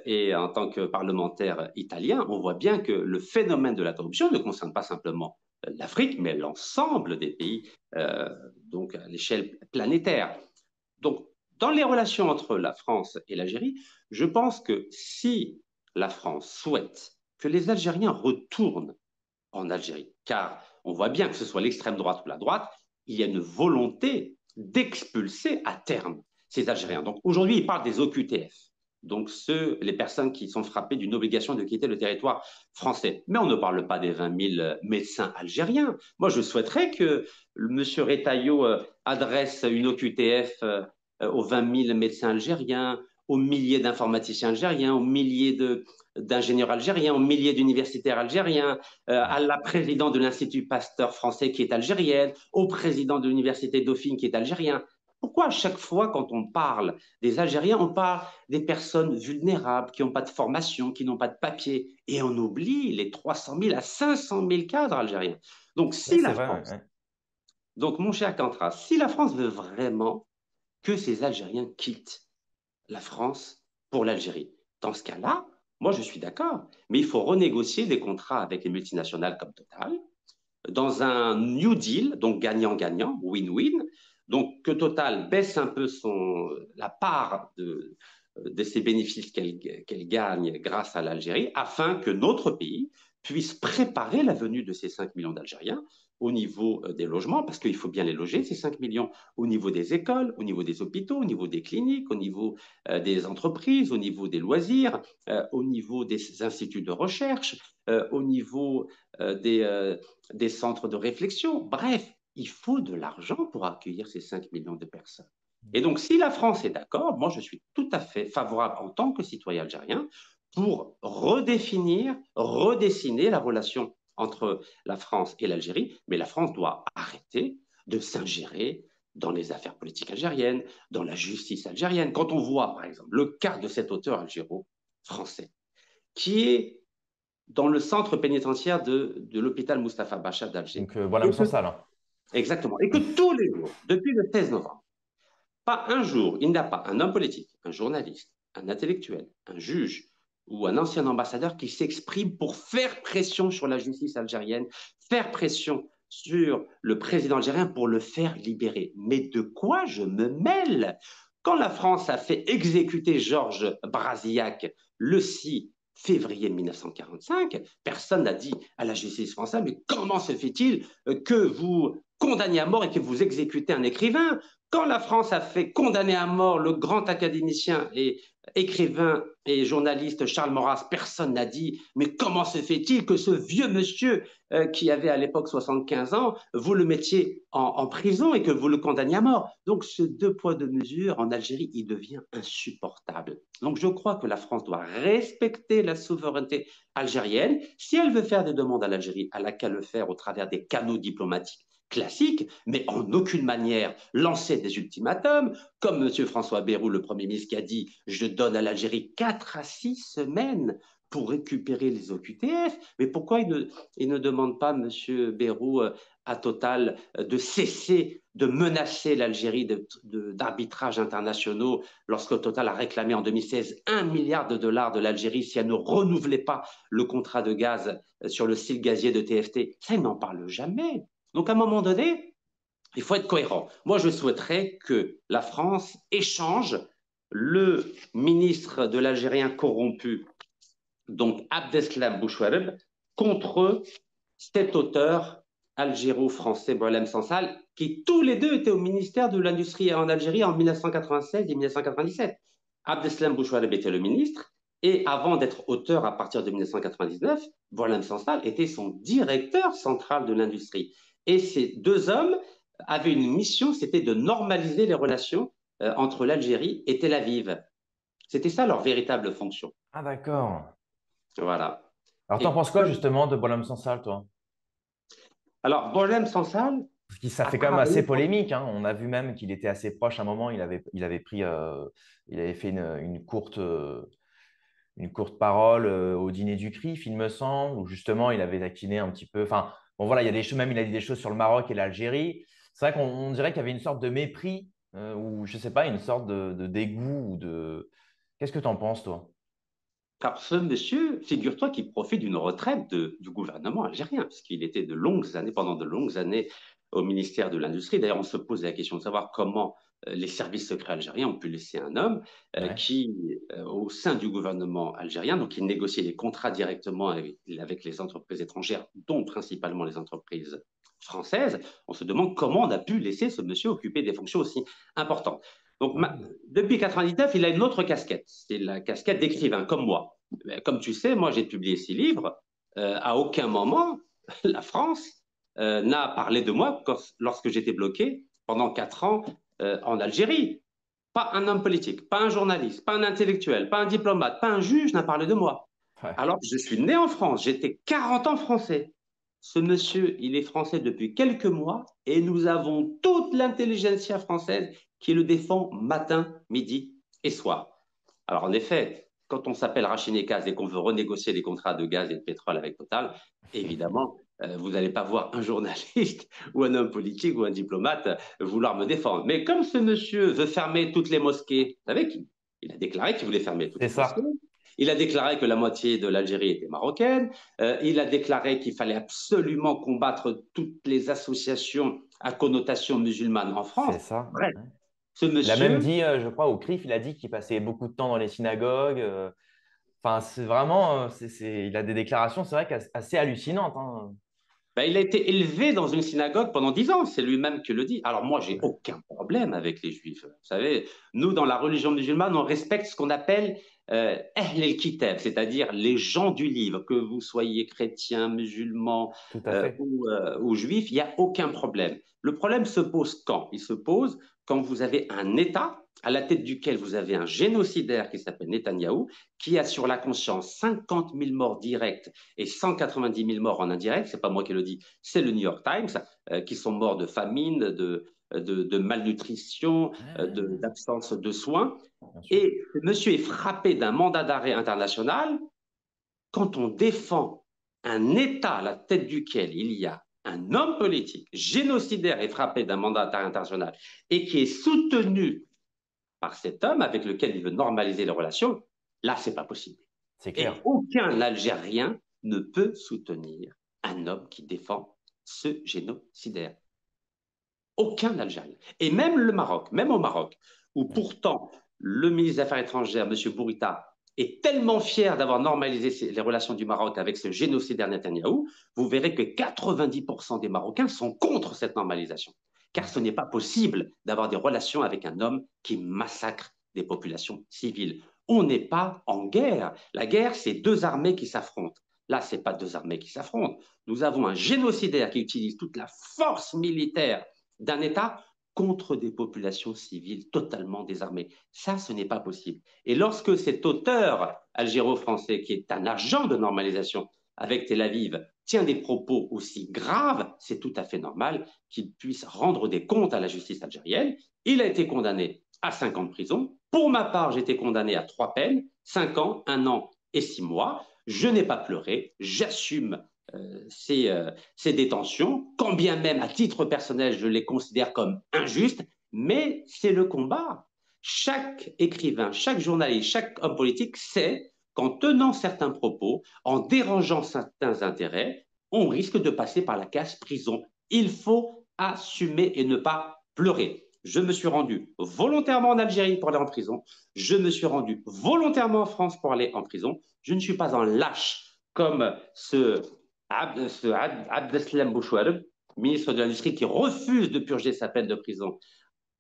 et en tant que parlementaire italien, on voit bien que le phénomène de la corruption ne concerne pas simplement l'Afrique, mais l'ensemble des pays, donc à l'échelle planétaire. Donc, dans les relations entre la France et l'Algérie, je pense que si la France souhaite que les Algériens retournent en Algérie, car on voit bien que ce soit l'extrême droite ou la droite, il y a une volonté d'expulser à terme ces Algériens. Donc aujourd'hui, ils parlent des OQTF, donc les personnes qui sont frappées d'une obligation de quitter le territoire français. Mais on ne parle pas des 20 000 médecins algériens. Moi, je souhaiterais que M. Retailleau adresse une OQTF aux 20 000 médecins algériens, aux milliers d'informaticiens algériens, aux milliers d'ingénieurs algériens, aux milliers d'universitaires algériens, ouais. à la présidente de l'Institut Pasteur français qui est algérienne, au président de l'Université Dauphine qui est algérien. Pourquoi à chaque fois, quand on parle des Algériens, on parle des personnes vulnérables qui n'ont pas de formation, qui n'ont pas de papier, et on oublie les 300 000 à 500 000 cadres algériens. Donc, Oui, si c'est la vrai. France, Ouais. donc mon cher Cantras, si la France veut vraiment que ces Algériens quittent la France pour l'Algérie, dans ce cas-là, moi je suis d'accord, mais il faut renégocier des contrats avec les multinationales comme Total, dans un New Deal, donc gagnant-gagnant, win-win, donc que Total baisse un peu la part de ses bénéfices qu'elle gagne grâce à l'Algérie, afin que notre pays puisse préparer la venue de ces 5 millions d'Algériens au niveau des logements, parce qu'il faut bien les loger, ces 5 millions, au niveau des écoles, au niveau des hôpitaux, au niveau des cliniques, au niveau des entreprises, au niveau des loisirs, au niveau des instituts de recherche, au niveau des centres de réflexion. Bref, il faut de l'argent pour accueillir ces 5 millions de personnes. Et donc, si la France est d'accord, moi, je suis tout à fait favorable en tant que citoyen algérien pour redéfinir, redessiner la relation entre la France et l'Algérie. Mais la France doit arrêter de s'ingérer dans les affaires politiques algériennes, dans la justice algérienne. Quand on voit, par exemple, le cas de cet auteur algéro-français, qui est dans le centre pénitentiaire de l'hôpital Mustapha Bacha d'Alger. Donc, Boualem Sansal, hein. Exactement. Et que tous les jours, depuis le 16 novembre, pas un jour, il n'y a pas un homme politique, un journaliste, un intellectuel, un juge ou un ancien ambassadeur qui s'exprime pour faire pression sur la justice algérienne, faire pression sur le président algérien pour le faire libérer. Mais de quoi je me mêle? Quand la France a fait exécuter Georges Brasillac le 6 février 1945, personne n'a dit à la justice française, mais comment se fait-il que vous condamniez à mort et que vous exécutez un écrivain? Quand la France a fait condamner à mort le grand académicien et écrivain et journaliste Charles Maurras, personne n'a dit mais comment se fait-il que ce vieux monsieur qui avait à l'époque 75 ans, vous le mettiez en prison et que vous le condamniez à mort. Donc ce deux poids deux mesures en Algérie, il devient insupportable. Donc je crois que la France doit respecter la souveraineté algérienne. Si elle veut faire des demandes à l'Algérie, elle n'a qu'à le faire au travers des canaux diplomatiques classique, mais en aucune manière lancer des ultimatums, comme M. François Bayrou, le Premier ministre, qui a dit « je donne à l'Algérie 4 à 6 semaines pour récupérer les OQTF ». Mais pourquoi il ne demande pas, M. Bayrou, à Total de cesser de menacer l'Algérie d'arbitrages internationaux lorsque Total a réclamé en 2016 1 milliard de dollars de l'Algérie si elle ne renouvelait pas le contrat de gaz sur le site gazier de TFT? Ça, il n'en parle jamais. Donc, à un moment donné, il faut être cohérent. Moi, je souhaiterais que la France échange le ministre de l'Algérien corrompu, donc Abdeslam Bouchouareb, contre cet auteur algéro-français, Boualem Sansal, qui tous les deux étaient au ministère de l'Industrie en Algérie en 1996 et 1997. Abdeslam Bouchouareb était le ministre, et avant d'être auteur à partir de 1999, Boualem Sansal était son directeur central de l'industrie. Et ces deux hommes avaient une mission, c'était de normaliser les relations entre l'Algérie et Tel Aviv. C'était ça leur véritable fonction. Ah, d'accord. Voilà. Alors, t'en Et penses quoi justement de Boualem Sansal, toi? alors, Boualem Sansal Parce que ça a fait quand même travaillé assez polémique, hein. On a vu même qu'il était assez proche à un moment. Il avait fait une courte parole au dîner du CRIF, il me semble, où justement il avait taquiné un petit peu. Enfin, bon voilà, il y a des choses, même il a dit des choses sur le Maroc et l'Algérie. C'est vrai qu'on dirait qu'il y avait une sorte de mépris ou je sais pas, une sorte de dégoût ou de. Qu'est-ce que tu en penses, toi? car ce monsieur, figure-toi qu'il profite d'une retraite du gouvernement algérien, puisqu'il était pendant de longues années au ministère de l'Industrie. D'ailleurs, on se pose la question de savoir comment les services secrets algériens ont pu laisser un homme Ouais, qui, au sein du gouvernement algérien, donc il négociait les contrats directement avec les entreprises étrangères, dont principalement les entreprises françaises. On se demande comment on a pu laisser ce monsieur occuper des fonctions aussi importantes. Donc, ouais. depuis 99, il a une autre casquette. C'est la casquette d'écrivain, comme moi. Comme tu sais, moi, j'ai publié 6 livres. À aucun moment, la France n'a parlé de moi lorsque j'étais bloqué pendant 4 ans en Algérie. Pas un homme politique, pas un journaliste, pas un intellectuel, pas un diplomate, pas un juge n'a parlé de moi. Ouais. Alors, je suis né en France, j'étais 40 ans français. Ce monsieur, il est français depuis quelques mois et nous avons toute l'intelligentsia française qui le défend matin, midi et soir. Alors, en effet, quand on s'appelle Rachid Nekaz et qu'on veut renégocier les contrats de gaz et de pétrole avec Total, évidemment, vous n'allez pas voir un journaliste ou un homme politique ou un diplomate vouloir me défendre. Mais comme ce monsieur veut fermer toutes les mosquées, vous savez qu'il a déclaré qu'il voulait fermer toutes C'est les mosquées. ça. Il a déclaré que la moitié de l'Algérie était marocaine. Il a déclaré qu'il fallait absolument combattre toutes les associations à connotation musulmane en France. C'est ça. Bref, Ouais. ce Il a même monsieur, dit, je crois, au CRIF, il a dit qu'il passait beaucoup de temps dans les synagogues. Enfin, c'est vraiment, il a des déclarations, c'est vrai, assez hallucinantes, hein. ben, il a été élevé dans une synagogue pendant 10 ans, c'est lui-même qui le dit. Alors moi, j'ai aucun problème avec les juifs. Vous savez, nous, dans la religion musulmane, on respecte ce qu'on appelle Ahl el-Kitab, c'est-à-dire les gens du livre, que vous soyez chrétien, musulman Tout à fait. ou juif, il n'y a aucun problème. Le problème se pose quand? Il se pose quand vous avez un État à la tête duquel vous avez un génocidaire qui s'appelle Netanyahou, qui a sur la conscience 50 000 morts directs et 190 000 morts en indirect, c'est pas moi qui le dis, c'est le New York Times, qui sont morts de famine, de malnutrition, Ah, d'absence de soins. bien sûr. Et monsieur est frappé d'un mandat d'arrêt international quand on défend un État à la tête duquel il y a un homme politique génocidaire et frappé d'un mandat d'arrêt international et qui est soutenu par cet homme avec lequel il veut normaliser les relations, là, c'est pas possible. C'est Et clair. aucun Algérien ne peut soutenir un homme qui défend ce génocidaire. Aucun Algérien. Et même le Maroc, même au Maroc, où Ouais. pourtant le ministre des Affaires étrangères, M. Bourita, est tellement fier d'avoir normalisé les relations du Maroc avec ce génocidaire Netanyahou, vous verrez que 90% des Marocains sont contre cette normalisation. Car Ouais. ce n'est pas possible d'avoir des relations avec un homme qui massacre des populations civiles. On n'est pas en guerre. La guerre, c'est deux armées qui s'affrontent. Là, ce n'est pas deux armées qui s'affrontent. Nous avons un génocidaire qui utilise toute la force militaire d'un État contre des populations civiles totalement désarmées. Ça, ce n'est pas possible. Et lorsque cet auteur algéro-français, qui est un agent de normalisation avec Tel Aviv, tient des propos aussi graves, c'est tout à fait normal qu'il puisse rendre des comptes à la justice algérienne. Il a été condamné à 5 ans de prison. Pour ma part, j'ai été condamné à 3 peines, 5 ans, 1 an et 6 mois. Je n'ai pas pleuré, j'assume ces détentions, quand bien même à titre personnel, je les considère comme injustes, mais c'est le combat. Chaque écrivain, chaque journaliste, chaque homme politique sait qu'en tenant certains propos, en dérangeant certains intérêts, on risque de passer par la case prison. Il faut assumer et ne pas pleurer. Je me suis rendu volontairement en Algérie pour aller en prison. Je me suis rendu volontairement en France pour aller en prison. Je ne suis pas un lâche comme Abdeslam Bouchouareb, ministre de l'Industrie, qui refuse de purger sa peine de prison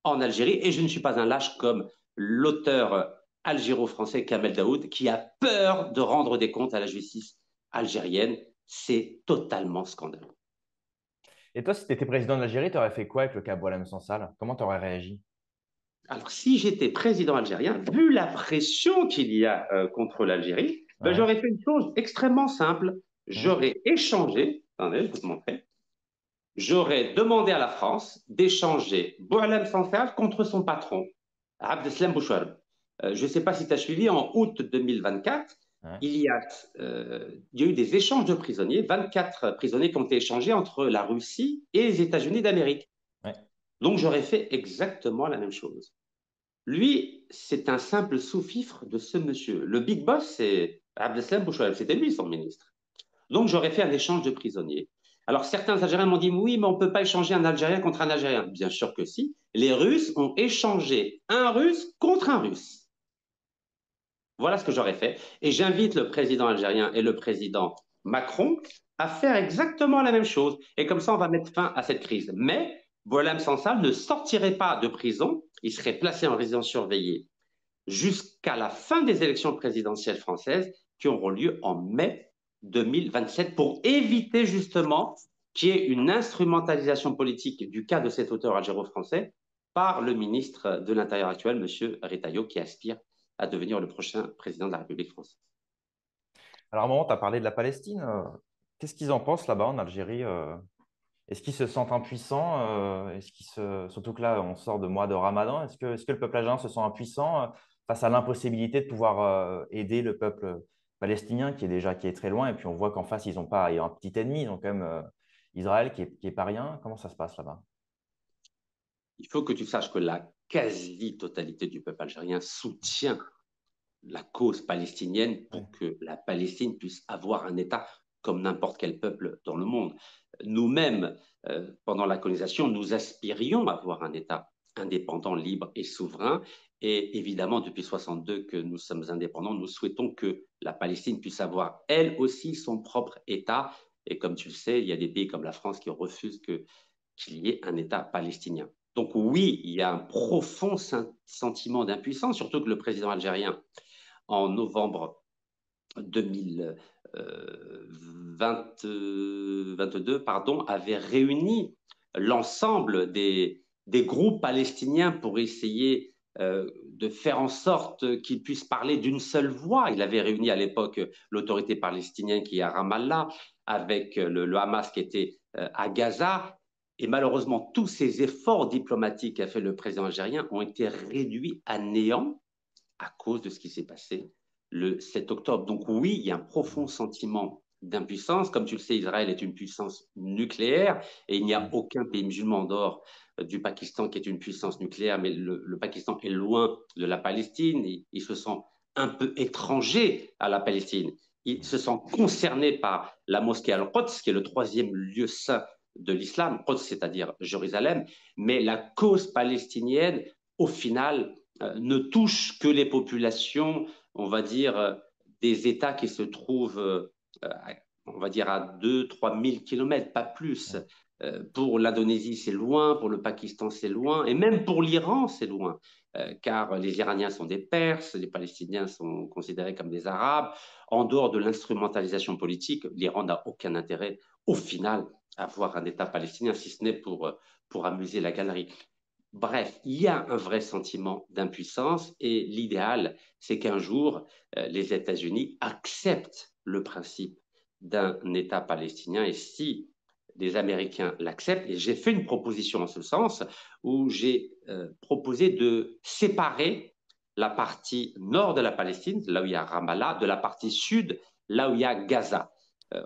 en Algérie. Et je ne suis pas un lâche comme l'auteur algéro-français Kamel Daoud, qui a peur de rendre des comptes à la justice algérienne. C'est totalement scandaleux. Et toi, si tu étais président de l'Algérie, tu aurais fait quoi avec le cas Boualem Sansal? Comment tu aurais réagi? Alors, si j'étais président algérien, vu la pression qu'il y a contre l'Algérie, ben, Ouais. j'aurais fait une chose extrêmement simple. Hum. J'aurais échangé, attendez, je vais vous montrer, j'aurais demandé à la France d'échanger Boualem Sansal contre son patron, Abdeslam Bouchouareb. Je ne sais pas si tu as suivi, en août 2024, Ouais. il y a eu des échanges de prisonniers, 24 prisonniers qui ont été échangés entre la Russie et les États-Unis d'Amérique. Ouais. Donc j'aurais fait exactement la même chose. Lui, c'est un simple sous-fifre de ce monsieur. Le big boss, c'est Abdeslam Bouchouareb, c'était lui son ministre. Donc, j'aurais fait un échange de prisonniers. Alors, certains Algériens m'ont dit, oui, mais on ne peut pas échanger un Algérien contre un Algérien. Bien sûr que si. Les Russes ont échangé un Russe contre un Russe. Voilà ce que j'aurais fait. Et j'invite le président algérien et le président Macron à faire exactement la même chose. Et comme ça, on va mettre fin à cette crise. Mais Boualem Sansal ne sortirait pas de prison. Il serait placé en résidence surveillée jusqu'à la fin des élections présidentielles françaises qui auront lieu en mai 2027 pour éviter justement qu'il y ait une instrumentalisation politique du cas de cet auteur algéro-français par le ministre de l'Intérieur actuel, M. Retailleau, qui aspire à devenir le prochain président de la République française. Alors, à un moment, tu as parlé de la Palestine. Qu'est-ce qu'ils en pensent là-bas en Algérie? Est-ce qu'ils se sentent impuissants? Surtout que là, on sort de mois de Ramadan. Est-ce que le peuple algérien se sent impuissant face à l'impossibilité de pouvoir aider le peuple palestinien qui est très loin? Et puis, on voit qu'en face, ils ont pas, il y a un petit ennemi, donc quand même Israël qui est pas rien. Comment ça se passe là-bas? Il faut que tu saches que la quasi-totalité du peuple algérien soutient la cause palestinienne Ouais. pour que la Palestine puisse avoir un État comme n'importe quel peuple dans le monde. Nous-mêmes, pendant la colonisation, nous aspirions à avoir un État indépendant, libre et souverain. Et évidemment, depuis 62 que nous sommes indépendants, nous souhaitons que la Palestine puisse avoir elle aussi son propre État. Et comme tu le sais, il y a des pays comme la France qui refusent qu'il y ait un État palestinien. Donc oui, il y a un profond sentiment d'impuissance, surtout que le président algérien en novembre 2022 pardon, avait réuni l'ensemble des groupes palestiniens pour essayer de faire en sorte qu'il puisse parler d'une seule voix. Il avait réuni à l'époque l'autorité palestinienne qui est à Ramallah avec le Hamas qui était à Gaza. Et malheureusement, tous ces efforts diplomatiques qu'a fait le président algérien ont été réduits à néant à cause de ce qui s'est passé le 7 octobre. Donc oui, il y a un profond sentiment d'impuissance. Comme tu le sais, Israël est une puissance nucléaire et il n'y a aucun pays musulman en dehors du Pakistan qui est une puissance nucléaire, mais le Pakistan est loin de la Palestine. Il se sent un peu étranger à la Palestine. Il se sent concerné par la mosquée Al-Quds, qui est le troisième lieu saint de l'islam, Quds, c'est-à-dire Jérusalem, mais la cause palestinienne, au final, ne touche que les populations, on va dire, des États qui se trouvent, on va dire, à 2 000 à 3 000 kilomètres, pas plus. Pour l'Indonésie, c'est loin, pour le Pakistan, c'est loin, et même pour l'Iran, c'est loin, car les Iraniens sont des Perses, les Palestiniens sont considérés comme des Arabes. En dehors de l'instrumentalisation politique, l'Iran n'a aucun intérêt, au final, à avoir un État palestinien, si ce n'est pour amuser la galerie. Bref, il y a un vrai sentiment d'impuissance et l'idéal, c'est qu'un jour, les États-Unis acceptent le principe d'un État palestinien et si les Américains l'acceptent, et j'ai fait une proposition en ce sens où j'ai proposé de séparer la partie nord de la Palestine, là où il y a Ramallah, de la partie sud, là où il y a Gaza.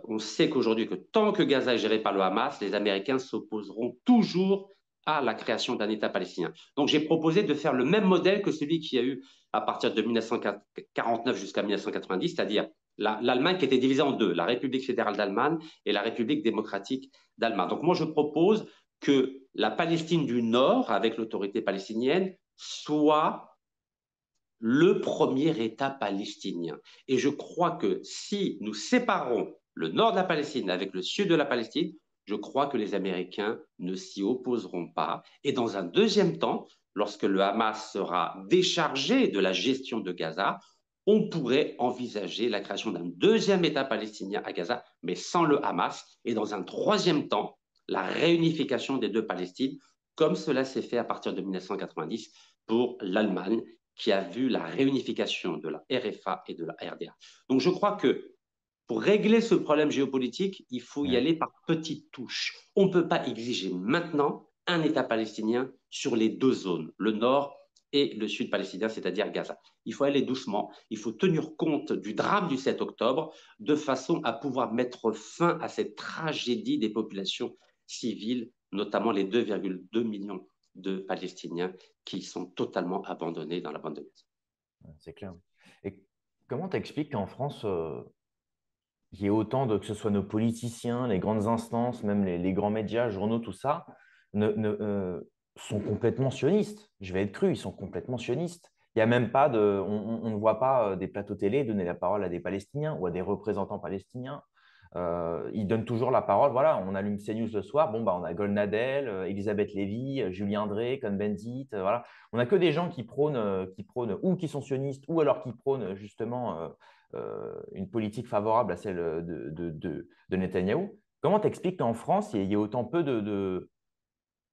On sait qu'aujourd'hui, que tant que Gaza est géré par le Hamas, les Américains s'opposeront toujours à la création d'un État palestinien. Donc j'ai proposé de faire le même modèle que celui qu'il y a eu à partir de 1949 jusqu'à 1990, c'est-à-dire l'Allemagne qui était divisée en deux, la République fédérale d'Allemagne et la République démocratique d'Allemagne. Donc moi je propose que la Palestine du Nord, avec l'autorité palestinienne, soit le premier État palestinien. Et je crois que si nous séparons le nord de la Palestine avec le sud de la Palestine, je crois que les Américains ne s'y opposeront pas. Et dans un deuxième temps, lorsque le Hamas sera déchargé de la gestion de Gaza, on pourrait envisager la création d'un deuxième État palestinien à Gaza, mais sans le Hamas. Et dans un troisième temps, la réunification des deux Palestines, comme cela s'est fait à partir de 1990 pour l'Allemagne, qui a vu la réunification de la RFA et de la RDA. Donc je crois que pour régler ce problème géopolitique, il faut y aller par petites touches. On ne peut pas exiger maintenant un État palestinien sur les deux zones, le nord et le sud palestinien, c'est-à-dire Gaza. Il faut aller doucement, il faut tenir compte du drame du 7 octobre de façon à pouvoir mettre fin à cette tragédie des populations civiles, notamment les 2,2 millions de Palestiniens qui sont totalement abandonnés dans la bande de Gaza. C'est clair. Et comment t'expliques qu'en France, il y ait autant de, que ce soit nos politiciens, les grandes instances, même les grands médias, journaux, tout ça, sont complètement sionistes. Je vais être cru, ils sont complètement sionistes. Il y a même pas de, on ne voit pas des plateaux télé donner la parole à des Palestiniens ou à des représentants palestiniens. Ils donnent toujours la parole. Voilà, on allume CNews le soir. Bon, bah, on a Golnadel, Elisabeth Lévy, Julien Drey, Cohn-Bendit. Voilà. On n'a que des gens qui prônent ou qui sont sionistes ou alors qui prônent justement une politique favorable à celle de Netanyahou. Comment t'expliques qu'en France, il y ait autant peu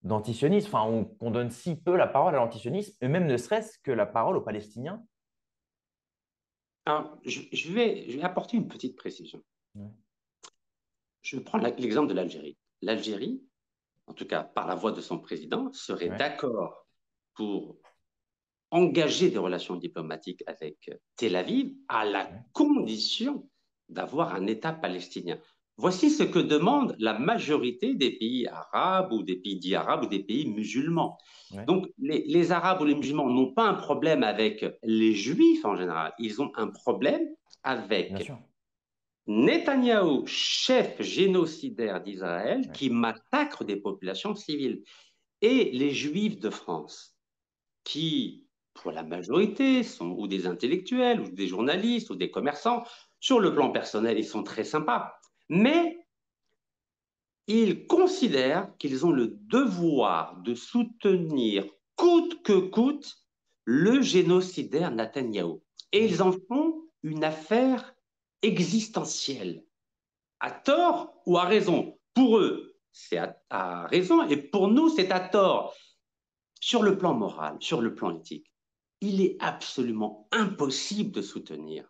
d'antisionisme, enfin, qu'on donne si peu la parole à l'antisionisme, et même ne serait-ce que la parole aux Palestiniens? Alors, je vais apporter une petite précision. Ouais. Je prends l'exemple de l'Algérie. L'Algérie, en tout cas par la voix de son président, serait Ouais. d'accord pour engager des relations diplomatiques avec Tel Aviv à la Ouais. condition d'avoir un État palestinien. Voici ce que demande la majorité des pays arabes ou des pays dits arabes ou des pays musulmans. Ouais. Donc, les Arabes ou les musulmans n'ont pas un problème avec les Juifs en général, ils ont un problème Bien avec sûr. Netanyahou, chef génocidaire d'Israël, Ouais. qui massacre des populations civiles. Et les Juifs de France, qui, pour la majorité, sont ou des intellectuels, ou des journalistes, ou des commerçants. Sur le plan personnel, ils sont très sympas. Mais ils considèrent qu'ils ont le devoir de soutenir coûte que coûte le génocidaire Netanyahou. Et Ouais. ils en font une affaire existentielle, à tort ou à raison. Pour eux, c'est à raison, et pour nous, c'est à tort. Sur le plan moral, sur le plan éthique, il est absolument impossible de soutenir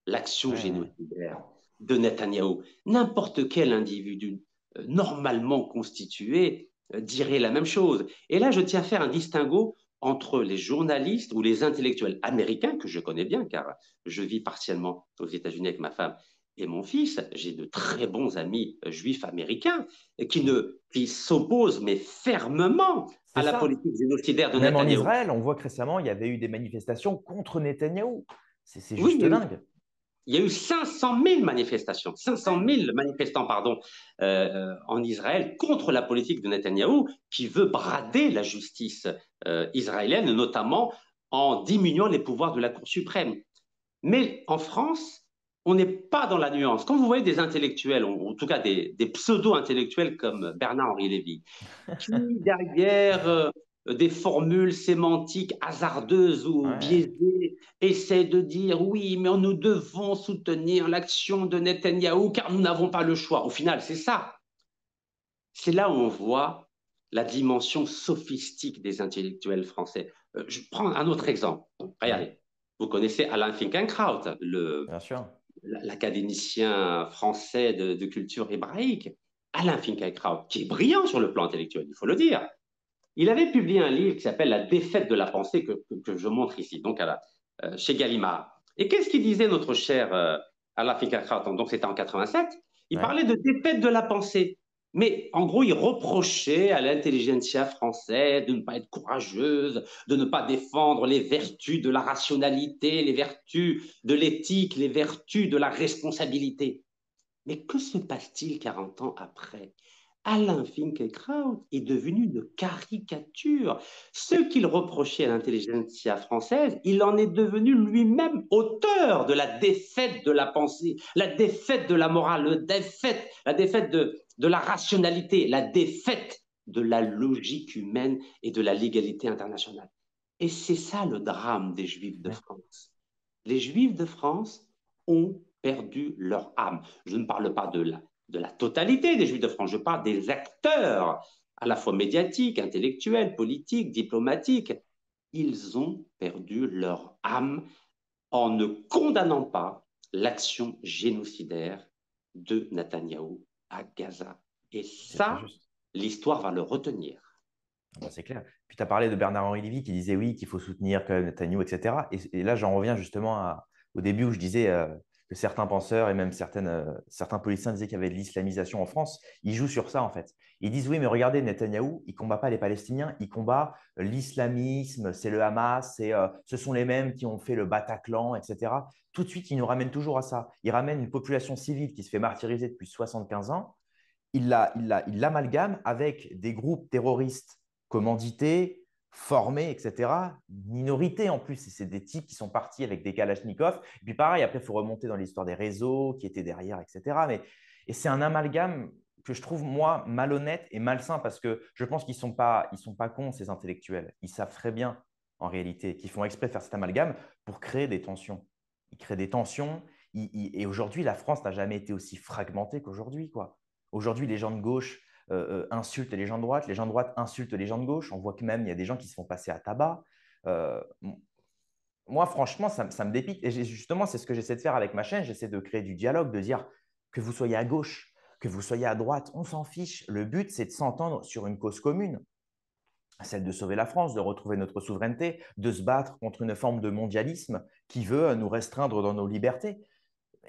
l'action Ouais, ouais. génocidaire de Netanyahou. N'importe quel individu normalement constitué dirait la même chose. Et là, je tiens à faire un distinguo entre les journalistes ou les intellectuels américains, que je connais bien, car je vis partiellement aux États-Unis avec ma femme et mon fils. J'ai de très bons amis juifs américains qui s'opposent, mais fermement, C'est à la ça. politique génocidaire de Même en Netanyahou. Israël, on voit que récemment, il y avait eu des manifestations contre Netanyahou. C'est Oui, juste dingue. il y a eu 500 000 manifestations, 500 Ouais. 000 manifestants, pardon, en Israël contre la politique de Netanyahou qui veut brader la justice israélienne, notamment en diminuant les pouvoirs de la Cour suprême. Mais en France, on n'est pas dans la nuance. Quand vous voyez des intellectuels, ou en tout cas des pseudo-intellectuels comme Bernard-Henri Lévy, qui, derrière des formules sémantiques hasardeuses ou Ouais. biaisées, essaie de dire oui, mais nous devons soutenir l'action de Netanyahou car nous n'avons pas le choix. Au final, c'est ça. C'est là où on voit la dimension sophistique des intellectuels français. Je prends un autre exemple. Ouais, Regardez, vous connaissez Alain Finkielkraut, bien sûr. l'académicien français de culture hébraïque. Alain Finkielkraut, qui est brillant sur le plan intellectuel, il faut le dire. Il avait publié un livre qui s'appelle La défaite de la pensée que je montre ici, donc chez Gallimard. Et qu'est-ce qu'il disait notre cher Alain Finkielkraut? Donc c'était en 87. Il Ouais. parlait de défaite de la pensée. Mais en gros, il reprochait à l'intelligentsia française de ne pas être courageuse, de ne pas défendre les vertus de la rationalité, les vertus de l'éthique, les vertus de la responsabilité. Mais que se passe-t-il 40 ans après? Alain Finkielkraut est devenu une caricature. Ce qu'il reprochait à l'intelligentsia française, il en est devenu lui-même auteur de la défaite de la pensée, la défaite de la morale, la défaite de la rationalité, la défaite de la logique humaine et de la légalité internationale. Et c'est ça le drame des Juifs de Ouais. France. Les Juifs de France ont perdu leur âme. Je ne parle pas de la totalité des Juifs de France, je parle des acteurs, à la fois médiatiques, intellectuels, politiques, diplomatiques. Ils ont perdu leur âme en ne condamnant pas l'action génocidaire de Netanyahou à Gaza. Et C'est très ça, juste. l'histoire va le retenir. Ah bah, c'est clair. Puis tu as parlé de Bernard-Henri Lévy qui disait oui, qu'il faut soutenir quand même Netanyahou, etc. Et là, j'en reviens justement au début où je disais que certains penseurs et même certains politiciens disaient qu'il y avait de l'islamisation en France. Ils jouent sur ça, en fait. Ils disent oui, mais regardez, Netanyahou, il ne combat pas les Palestiniens, il combat l'islamisme, c'est le Hamas, ce sont les mêmes qui ont fait le Bataclan, etc. Tout de suite, ils nous ramènent toujours à ça. Ils ramènent une population civile qui se fait martyriser depuis 75 ans. Il l'amalgame avec des groupes terroristes commandités, formés, etc. Minorité en plus, c'est des types qui sont partis avec des kalachnikovs. Et puis pareil, après, il faut remonter dans l'histoire des réseaux qui étaient derrière, etc. Et c'est un amalgame que je trouve, moi, malhonnête et malsain parce que je pense qu'ils ne sont pas cons, ces intellectuels. Ils savent très bien, en réalité, qu'ils font exprès de faire cet amalgame pour créer des tensions. Ils créent des tensions. Et aujourd'hui, la France n'a jamais été aussi fragmentée qu'aujourd'hui, quoi. Aujourd'hui, les gens de gauche insultent les gens de droite, les gens de droite insultent les gens de gauche. On voit que même il y a des gens qui se font passer à tabac. Euh, Moi, franchement, ça me dépite. Et justement, c'est ce que j'essaie de faire avec ma chaîne. J'essaie de créer du dialogue, de dire que vous soyez à gauche, que vous soyez à droite, on s'en fiche. Le but, c'est de s'entendre sur une cause commune, celle de sauver la France, de retrouver notre souveraineté, de se battre contre une forme de mondialisme qui veut nous restreindre dans nos libertés.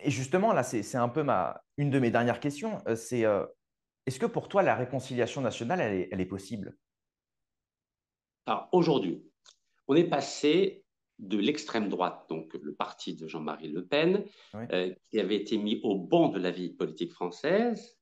Et justement, là, c'est un peu une de mes dernières questions. C'est est-ce que pour toi, la réconciliation nationale, elle est possible? Alors aujourd'hui, on est passé de l'extrême droite, donc le parti de Jean-Marie Le Pen, Oui, qui avait été mis au banc de la vie politique française.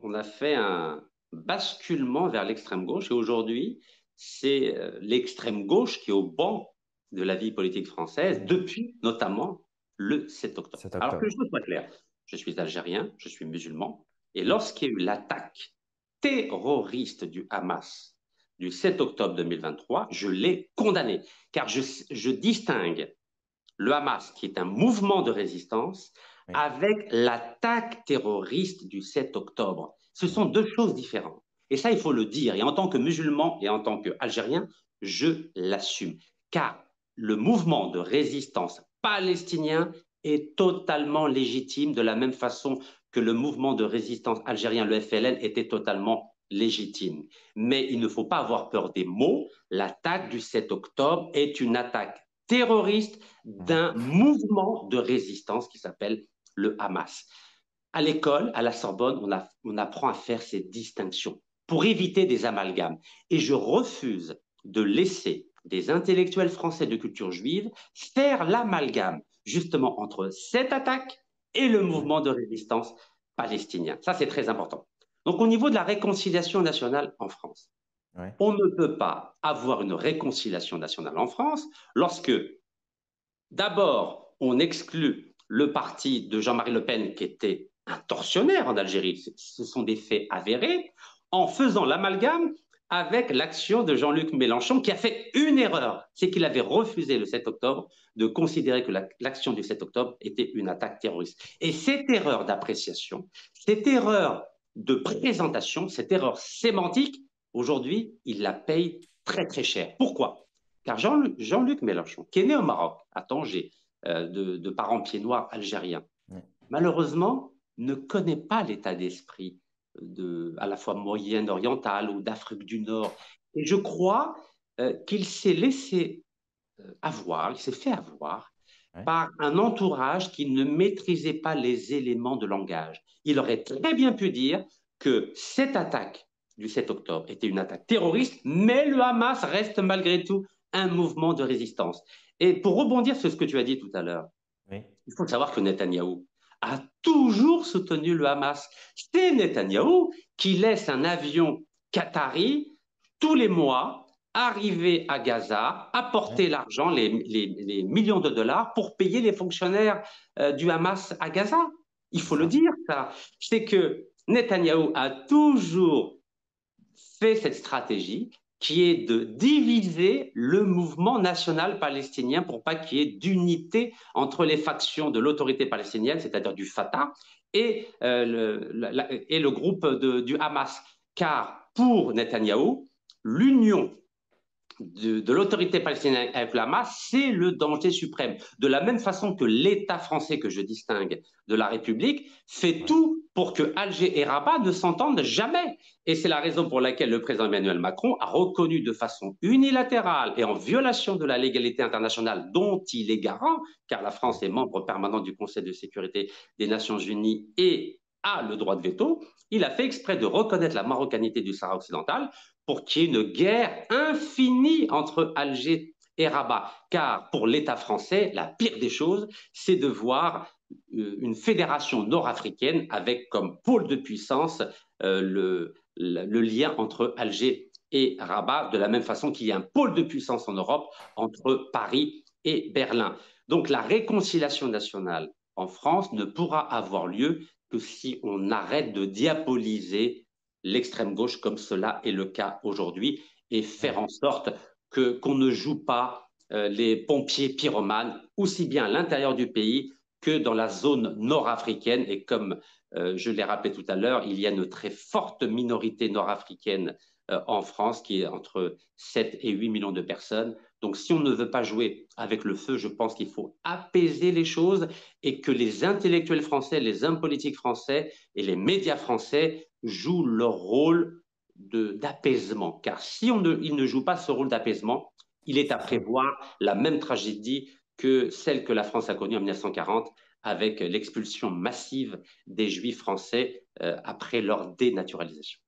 On a fait un basculement vers l'extrême gauche et aujourd'hui, c'est l'extrême gauche qui est au banc de la vie politique française oui. depuis notamment le 7 octobre. 7 Alors que les octobre. choses soient claires, je suis algérien, je suis musulman, et Oui, lorsqu'il y a eu l'attaque terroriste du Hamas du 7 octobre 2023, je l'ai condamné, car je distingue le Hamas, qui est un mouvement de résistance, oui, avec l'attaque terroriste du 7 octobre. Ce oui. sont deux choses différentes. Et ça, il faut le dire. Et en tant que musulman et en tant qu'Algérien, je l'assume. Car le mouvement de résistance palestinien est totalement légitime, de la même façon que le mouvement de résistance algérien, le FLN, était totalement légitime. Mais il ne faut pas avoir peur des mots. L'attaque du 7 octobre est une attaque terroriste d'un mouvement de résistance qui s'appelle le Hamas. À l'école, à la Sorbonne, on apprend à faire ces distinctions pour éviter des amalgames. Et je refuse de laisser des intellectuels français de culture juive faire l'amalgame justement entre cette attaque et le mouvement de résistance palestinien. Ça, c'est très important. Donc, au niveau de la réconciliation nationale en France, Ouais. on ne peut pas avoir une réconciliation nationale en France lorsque, d'abord, on exclut le parti de Jean-Marie Le Pen qui était un tortionnaire en Algérie. Ce sont des faits avérés, en faisant l'amalgame avec l'action de Jean-Luc Mélenchon qui a fait une erreur, c'est qu'il avait refusé le 7 octobre de considérer que l'action du 7 octobre était une attaque terroriste. Et cette erreur d'appréciation, cette erreur de présentation, cette erreur sémantique, aujourd'hui, il la paye très très cher. Pourquoi? Car Jean-Luc Mélenchon, qui est né au Maroc, à Tanger, de parents pieds noirs algériens, Ouais. malheureusement, ne connaît pas l'état d'esprit à la fois moyen-oriental ou d'Afrique du Nord. Et je crois qu'il s'est laissé avoir, il s'est fait avoir Ouais. par un entourage qui ne maîtrisait pas les éléments de langage. Il aurait très bien pu dire que cette attaque du 7 octobre était une attaque terroriste, mais le Hamas reste malgré tout un mouvement de résistance. Et pour rebondir sur ce que tu as dit tout à l'heure, Oui. il faut savoir que Netanyahou a toujours soutenu le Hamas. C'est Netanyahou qui laisse un avion qatari tous les mois arriver à Gaza, Ouais. apporter l'argent, les millions de dollars pour payer les fonctionnaires du Hamas à Gaza. Il C'est faut le ça. dire, ça. C'est que Netanyahou a toujours fait cette stratégie qui est de diviser le mouvement national palestinien pour pas qu'il y ait d'unité entre les factions de l'autorité palestinienne, c'est-à-dire du Fatah, et le groupe du Hamas. Car pour Netanyahou, l'union de l'autorité palestinienne avec le Hamas, c'est le danger suprême. De la même façon que l'État français, que je distingue de la République, fait Ouais. tout pour que Alger et Rabat ne s'entendent jamais. Et c'est la raison pour laquelle le président Emmanuel Macron a reconnu de façon unilatérale et en violation de la légalité internationale dont il est garant, car la France est membre permanent du Conseil de sécurité des Nations Unies et a le droit de veto, il a fait exprès de reconnaître la marocanité du Sahara occidental pour qu'il y ait une guerre infinie entre Alger et Rabat. Car pour l'État français, la pire des choses, c'est de voir une fédération nord-africaine avec comme pôle de puissance le lien entre Alger et Rabat, de la même façon qu'il y a un pôle de puissance en Europe entre Paris et Berlin. Donc la réconciliation nationale en France ne pourra avoir lieu que si on arrête de diaboliser l'extrême gauche comme cela est le cas aujourd'hui et faire Ouais. en sorte qu'on ne joue pas les pompiers pyromanes aussi bien à l'intérieur du pays que dans la zone nord-africaine. Et comme je l'ai rappelé tout à l'heure, il y a une très forte minorité nord-africaine en France qui est entre 7 et 8 millions de personnes. Donc si on ne veut pas jouer avec le feu, je pense qu'il faut apaiser les choses et que les intellectuels français, les hommes politiques français et les médias français jouent leur rôle d'apaisement. Car si ils ne jouent pas ce rôle d'apaisement, il est à C'est ça. prévoir la même tragédie que celle que la France a connue en 1940 avec l'expulsion massive des Juifs français après leur dénaturalisation.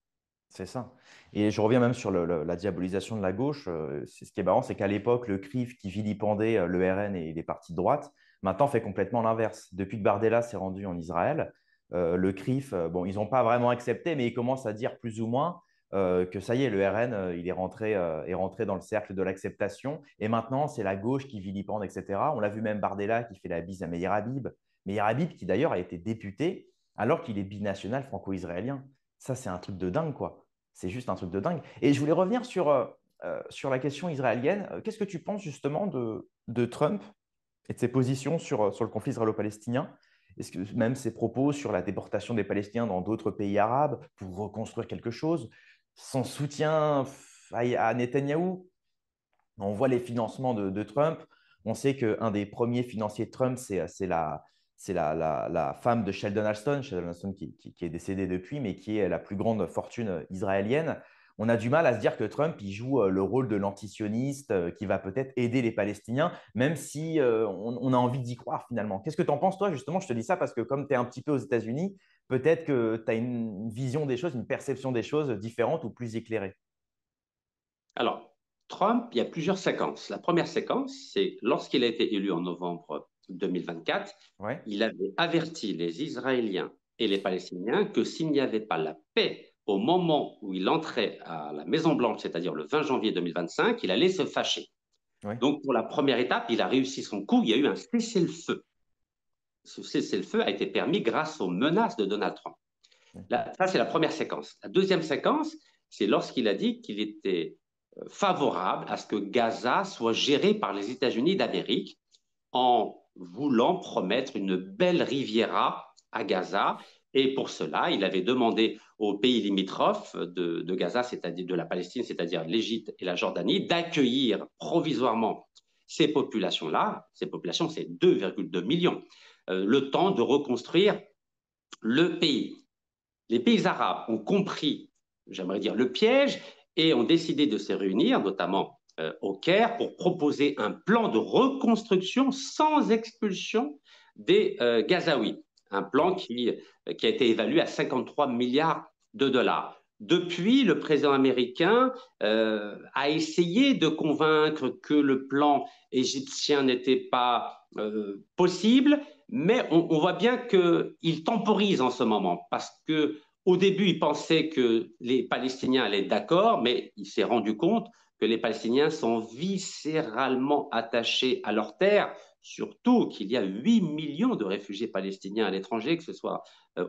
C'est ça. Et je reviens même sur la diabolisation de la gauche. Ce qui est marrant, c'est qu'à l'époque, le CRIF qui vilipendait le RN et les partis de droite, maintenant fait complètement l'inverse. Depuis que Bardella s'est rendu en Israël, le CRIF, bon, ils n'ont pas vraiment accepté, mais ils commencent à dire plus ou moins que ça y est, le RN, il est rentré dans le cercle de l'acceptation. Et maintenant, c'est la gauche qui vilipende, etc. On l'a vu même Bardella qui fait la bise à Meir Habib. Meir Habib qui d'ailleurs a été député alors qu'il est binational franco-israélien. Ça, c'est un truc de dingue, quoi. C'est juste un truc de dingue. Et je voulais revenir sur la question israélienne. Qu'est-ce que tu penses justement de Trump et de ses positions sur le conflit israélo-palestinien? Est-ce que même ses propos sur la déportation des Palestiniens dans d'autres pays arabes pour reconstruire quelque chose? Son soutien à Netanyahou? On voit les financements de Trump. On sait qu'un des premiers financiers de Trump, c'est la femme de Sheldon Alston qui est décédée depuis, mais qui est la plus grande fortune israélienne. On a du mal à se dire que Trump il joue le rôle de l'antisioniste qui va peut-être aider les Palestiniens, même si on a envie d'y croire finalement. Qu'est-ce que tu en penses, toi, justement? Je te dis ça parce que comme tu es un petit peu aux États-Unis, peut-être que tu as une vision des choses, une perception des choses différente ou plus éclairée. Alors, Trump, il y a plusieurs séquences. La première séquence, c'est lorsqu'il a été élu en novembre 2024, Ouais, il avait averti les Israéliens et les Palestiniens que s'il n'y avait pas la paix au moment où il entrait à la Maison-Blanche, c'est-à-dire le 20 janvier 2025, il allait se fâcher. ouais, Donc, pour la première étape, il a réussi son coup. Il y a eu un cessez-le-feu. Ce cessez-le-feu a été permis grâce aux menaces de Donald Trump. ouais, Là, ça, c'est la première séquence. La deuxième séquence, c'est lorsqu'il a dit qu'il était favorable à ce que Gaza soit géré par les États-Unis d'Amérique en voulant promettre une belle Riviera à Gaza. Et pour cela, il avait demandé aux pays limitrophes de Gaza, c'est-à-dire de la Palestine, c'est-à-dire l'Égypte et la Jordanie, d'accueillir provisoirement ces populations-là. Ces populations, c'est 2,2 millions. Le temps de reconstruire le pays. Les pays arabes ont compris, j'aimerais dire, le piège et ont décidé de se réunir, notamment au Caire, pour proposer un plan de reconstruction sans expulsion des Gazaouis. Un plan qui a été évalué à 53 milliards de dollars. Depuis, le président américain a essayé de convaincre que le plan égyptien n'était pas possible, mais on voit bien qu'il temporise en ce moment parce que au début, il pensait que les Palestiniens allaient être d'accord, mais il s'est rendu compte que les Palestiniens sont viscéralement attachés à leur terre, surtout qu'il y a 8 millions de réfugiés palestiniens à l'étranger, que ce soit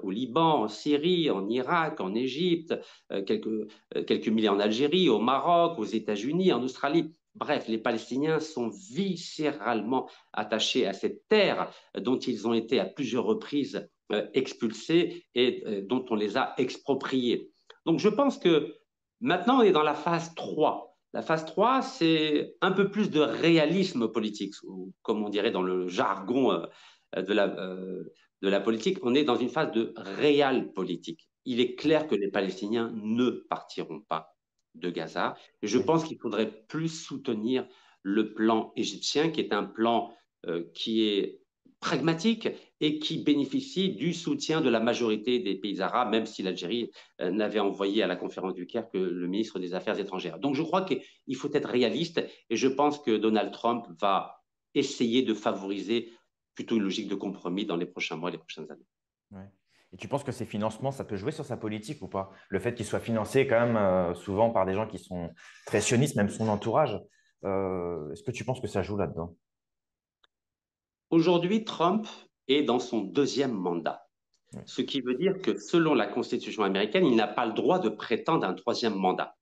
au Liban, en Syrie, en Irak, en Égypte, quelques milliers en Algérie, au Maroc, aux États-Unis, en Australie. Bref, les Palestiniens sont viscéralement attachés à cette terre dont ils ont été à plusieurs reprises expulsés et dont on les a expropriés. Donc je pense que maintenant on est dans la phase 3. La phase 3, c'est un peu plus de réalisme politique, ou comme on dirait dans le jargon de la politique, on est dans une phase de réel politique. Il est clair que les Palestiniens ne partiront pas de Gaza. Et je ouais. pense qu'il faudrait plus soutenir le plan égyptien, qui est un plan qui est pragmatique et qui bénéficie du soutien de la majorité des pays arabes, même si l'Algérie n'avait envoyé à la conférence du Caire que le ministre des Affaires étrangères. Donc je crois qu'il faut être réaliste et je pense que Donald Trump va essayer de favoriser plutôt une logique de compromis dans les prochains mois, les prochaines années. Ouais. Et tu penses que ces financements, ça peut jouer sur sa politique ou pas? Le fait qu'il soit financé quand même souvent par des gens qui sont très sionistes, même son entourage. Est-ce que tu penses que ça joue là-dedans? Aujourd'hui, Trump est dans son deuxième mandat, Ouais. ce qui veut dire que selon la Constitution américaine, il n'a pas le droit de prétendre à un troisième mandat.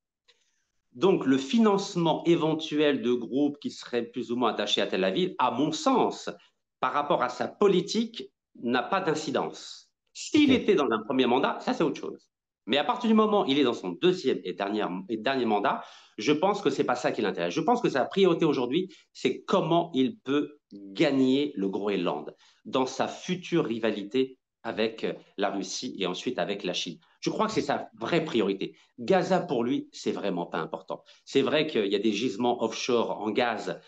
Donc, le financement éventuel de groupes qui seraient plus ou moins attachés à Tel Aviv, à mon sens, par rapport à sa politique, n'a pas d'incidence. Ok. S'il était dans un premier mandat, ça c'est autre chose. Mais à partir du moment où il est dans son deuxième et dernier mandat, je pense que c'est pas ça qui l'intéresse. Je pense que sa priorité aujourd'hui, c'est comment il peut gagner le Groenland dans sa future rivalité avec la Russie et ensuite avec la Chine. Je crois que c'est sa vraie priorité. Gaza, pour lui, c'est vraiment pas important. C'est vrai qu'il y a des gisements offshore en gaz,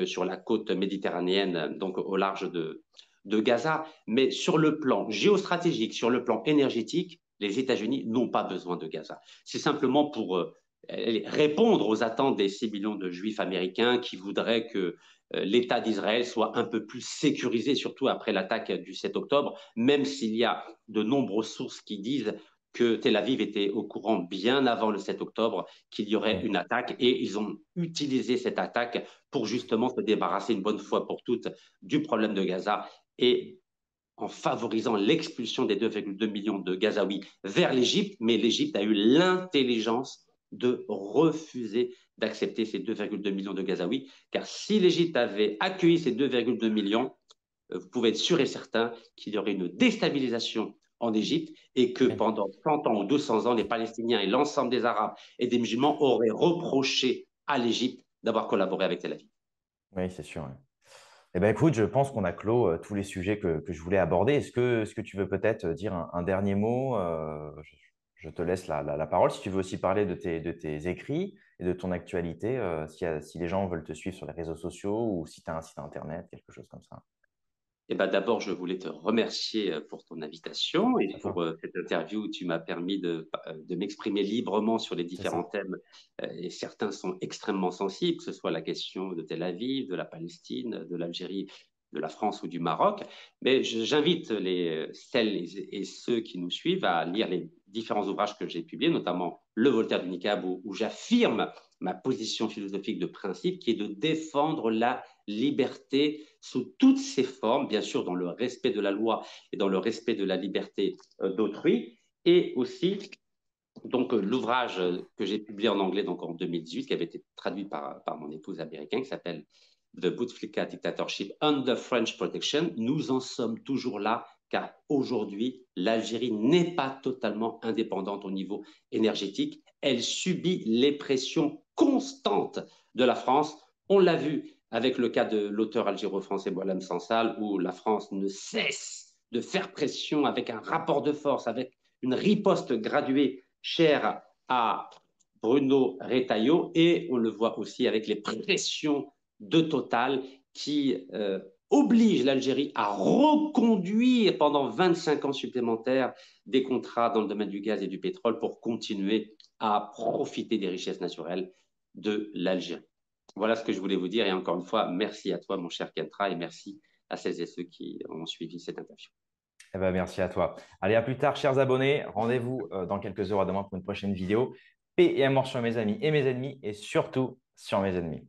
sur la côte méditerranéenne, donc au large de Gaza, mais sur le plan géostratégique, sur le plan énergétique, les États-Unis n'ont pas besoin de Gaza. C'est simplement pour répondre aux attentes des 6 millions de juifs américains qui voudraient que l'État d'Israël soit un peu plus sécurisé, surtout après l'attaque du 7 octobre, même s'il y a de nombreuses sources qui disent que Tel Aviv était au courant bien avant le 7 octobre qu'il y aurait Ouais. une attaque et ils ont utilisé cette attaque pour justement se débarrasser une bonne fois pour toutes du problème de Gaza et en favorisant l'expulsion des 2,2 millions de Gazaouis vers l'Égypte, mais l'Égypte a eu l'intelligence de refuser d'accepter ces 2,2 millions de Gazaouis, car si l'Égypte avait accueilli ces 2,2 millions, vous pouvez être sûr et certain qu'il y aurait une déstabilisation en Égypte et que Ouais. pendant 100 ans ou 200 ans, les Palestiniens et l'ensemble des Arabes et des musulmans auraient reproché à l'Égypte d'avoir collaboré avec Tel Aviv. Oui, c'est sûr. Ouais. Eh ben, écoute, je pense qu'on a clos tous les sujets que je voulais aborder. Est-ce que tu veux peut-être dire un dernier mot je te laisse la parole. Si tu veux aussi parler de tes écrits et de ton actualité, si les gens veulent te suivre sur les réseaux sociaux ou si tu as un site internet, quelque chose comme ça. Eh ben, d'abord, je voulais te remercier pour ton invitation et À pour toi. cette interview où tu m'as permis de m'exprimer librement sur les C'est différents ça. thèmes. Et certains sont extrêmement sensibles, que ce soit la question de Tel Aviv, de la Palestine, de l'Algérie, de la France ou du Maroc. Mais j'invite celles et ceux qui nous suivent à lire les différents ouvrages que j'ai publiés, notamment Le Voltaire du Niqab, où j'affirme ma position philosophique de principe, qui est de défendre la liberté sous toutes ses formes, bien sûr dans le respect de la loi et dans le respect de la liberté d'autrui, et aussi donc l'ouvrage que j'ai publié en anglais donc en 2018, qui avait été traduit par mon épouse américaine, qui s'appelle The Bouteflika Dictatorship Under French Protection. Nous en sommes toujours là, car aujourd'hui, l'Algérie n'est pas totalement indépendante au niveau énergétique. Elle subit les pressions constantes de la France. On l'a vu avec le cas de l'auteur algéro-français Boualem Sansal, où la France ne cesse de faire pression avec un rapport de force, avec une riposte graduée chère à Bruno Retailleau, et on le voit aussi avec les pressions de Total qui obligent l'Algérie à reconduire pendant 25 ans supplémentaires des contrats dans le domaine du gaz et du pétrole pour continuer à profiter des richesses naturelles de l'Algérie. Voilà ce que je voulais vous dire, et encore une fois, merci à toi mon cher Kentra, et merci à celles et ceux qui ont suivi cette interview. Eh ben, merci à toi. Allez, à plus tard, chers abonnés. Rendez-vous dans quelques heures à demain pour une prochaine vidéo. Paix et amour sur mes amis et mes ennemis et surtout sur mes ennemis.